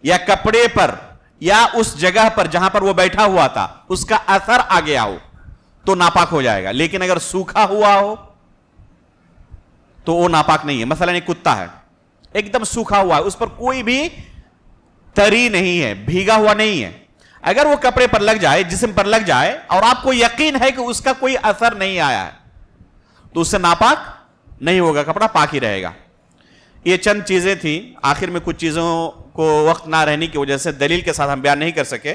یا کپڑے پر یا اس جگہ پر جہاں پر وہ بیٹھا ہوا تھا اس کا اثر آ گیا ہو, تو ناپاک ہو جائے گا. لیکن اگر سوکھا ہوا ہو تو وہ ناپاک نہیں ہے. مثلا ایک کتا ہے, ایک دم سوکھا ہوا ہے, اس پر کوئی بھی تری نہیں ہے, بھیگا ہوا نہیں ہے. اگر وہ کپڑے پر لگ جائے, جسم پر لگ جائے, اور آپ کو یقین ہے کہ اس کا کوئی اثر نہیں آیا ہے, تو اس سے ناپاک نہیں ہوگا, کپڑا پاک ہی رہے گا. یہ چند چیزیں تھیں. آخر میں کچھ چیزوں کو وقت نہ رہنے کی وجہ سے دلیل کے ساتھ ہم بیان نہیں کر سکے.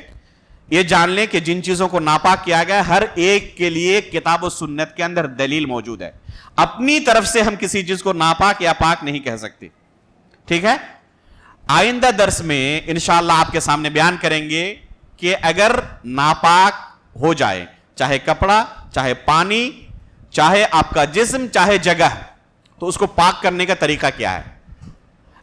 یہ جان لیں کہ جن چیزوں کو ناپاک کیا گیا, ہر ایک کے لیے کتاب و سنت کے اندر دلیل موجود ہے. اپنی طرف سے ہم کسی چیز کو ناپاک یا پاک نہیں کہہ سکتے, ٹھیک ہے. آئندہ درس میں انشاءاللہ آپ کے سامنے بیان کریں گے کہ اگر ناپاک ہو جائے, چاہے کپڑا, چاہے پانی, چاہے آپ کا جسم, چاہے جگہ, تو اس کو پاک کرنے کا طریقہ کیا ہے.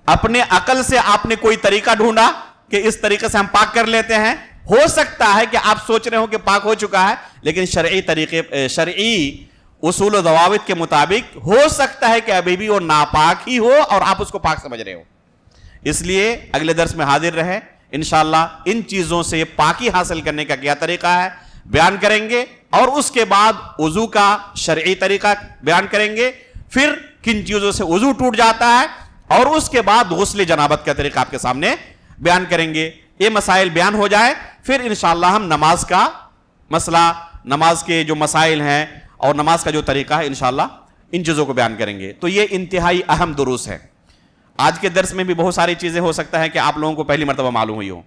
اپنے عقل سے آپ نے کوئی طریقہ ڈھونڈا کہ اس طریقے سے ہم پاک کر لیتے ہیں. ہو سکتا ہے کہ آپ سوچ رہے ہو کہ پاک ہو چکا ہے, لیکن شرعی طریقے, شرعی اصول و ضوابط کے مطابق ہو سکتا ہے کہ ابھی بھی وہ ناپاک ہی ہو اور آپ اس کو پاک سمجھ رہے ہو. اس لیے اگلے درس میں حاضر رہیں. انشاءاللہ ان چیزوں سے پاکی حاصل کرنے کا کیا طریقہ ہے بیان کریں گے, اور اس کے بعد وضو کا شرعی طریقہ بیان کریں گے. پھر کن چیزوں سے وضو ٹوٹ جاتا ہے, اور اس کے بعد غسل جنابت کا طریقہ آپ کے سامنے بیان کریں گے. یہ مسائل بیان ہو جائے, پھر انشاءاللہ ہم نماز کا مسئلہ, نماز کے جو مسائل ہیں اور نماز کا جو طریقہ ہے, انشاءاللہ ان چیزوں کو بیان کریں گے. تو یہ انتہائی اہم دروس ہے. آج کے درس میں بھی بہت ساری چیزیں ہو سکتا ہے کہ آپ لوگوں کو پہلی مرتبہ معلوم ہوئی ہوں,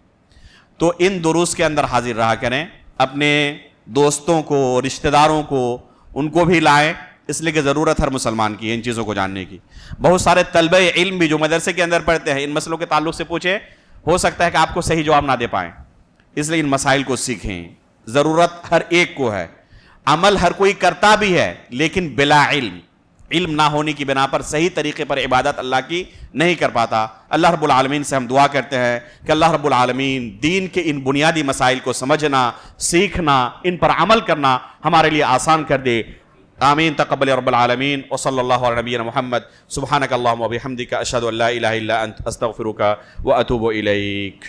تو ان دروس کے اندر حاضر رہا کریں. اپنے دوستوں کو, رشتہ داروں کو, ان کو بھی لائیں, اس لیے کہ ضرورت ہر مسلمان کی ہے ان چیزوں کو جاننے کی. بہت سارے طلبہ علم بھی جو مدرسے کے اندر پڑھتے ہیں, ان مسئلوں کے تعلق سے پوچھیں, ہو سکتا ہے کہ آپ کو صحیح جواب نہ دے پائیں. اس لیے ان مسائل کو سیکھیں. ضرورت ہر ایک کو ہے. عمل ہر کوئی کرتا بھی ہے, لیکن بلا علم, علم نہ ہونے کی بنا پر صحیح طریقے پر عبادت اللہ کی نہیں کر پاتا. اللہ رب العالمین سے ہم دعا کرتے ہیں کہ اللہ رب العالمین دین کے ان بنیادی مسائل کو سمجھنا, سیکھنا, ان پر عمل کرنا ہمارے لیے آسان کر دے. آمین. تقبل رب العالمین. وصلی اللہ علی نبینا محمد. سبحانک اللہم و بحمدک, اشہد ان لا الہ الا انت, استغفرک و اتوب الیک.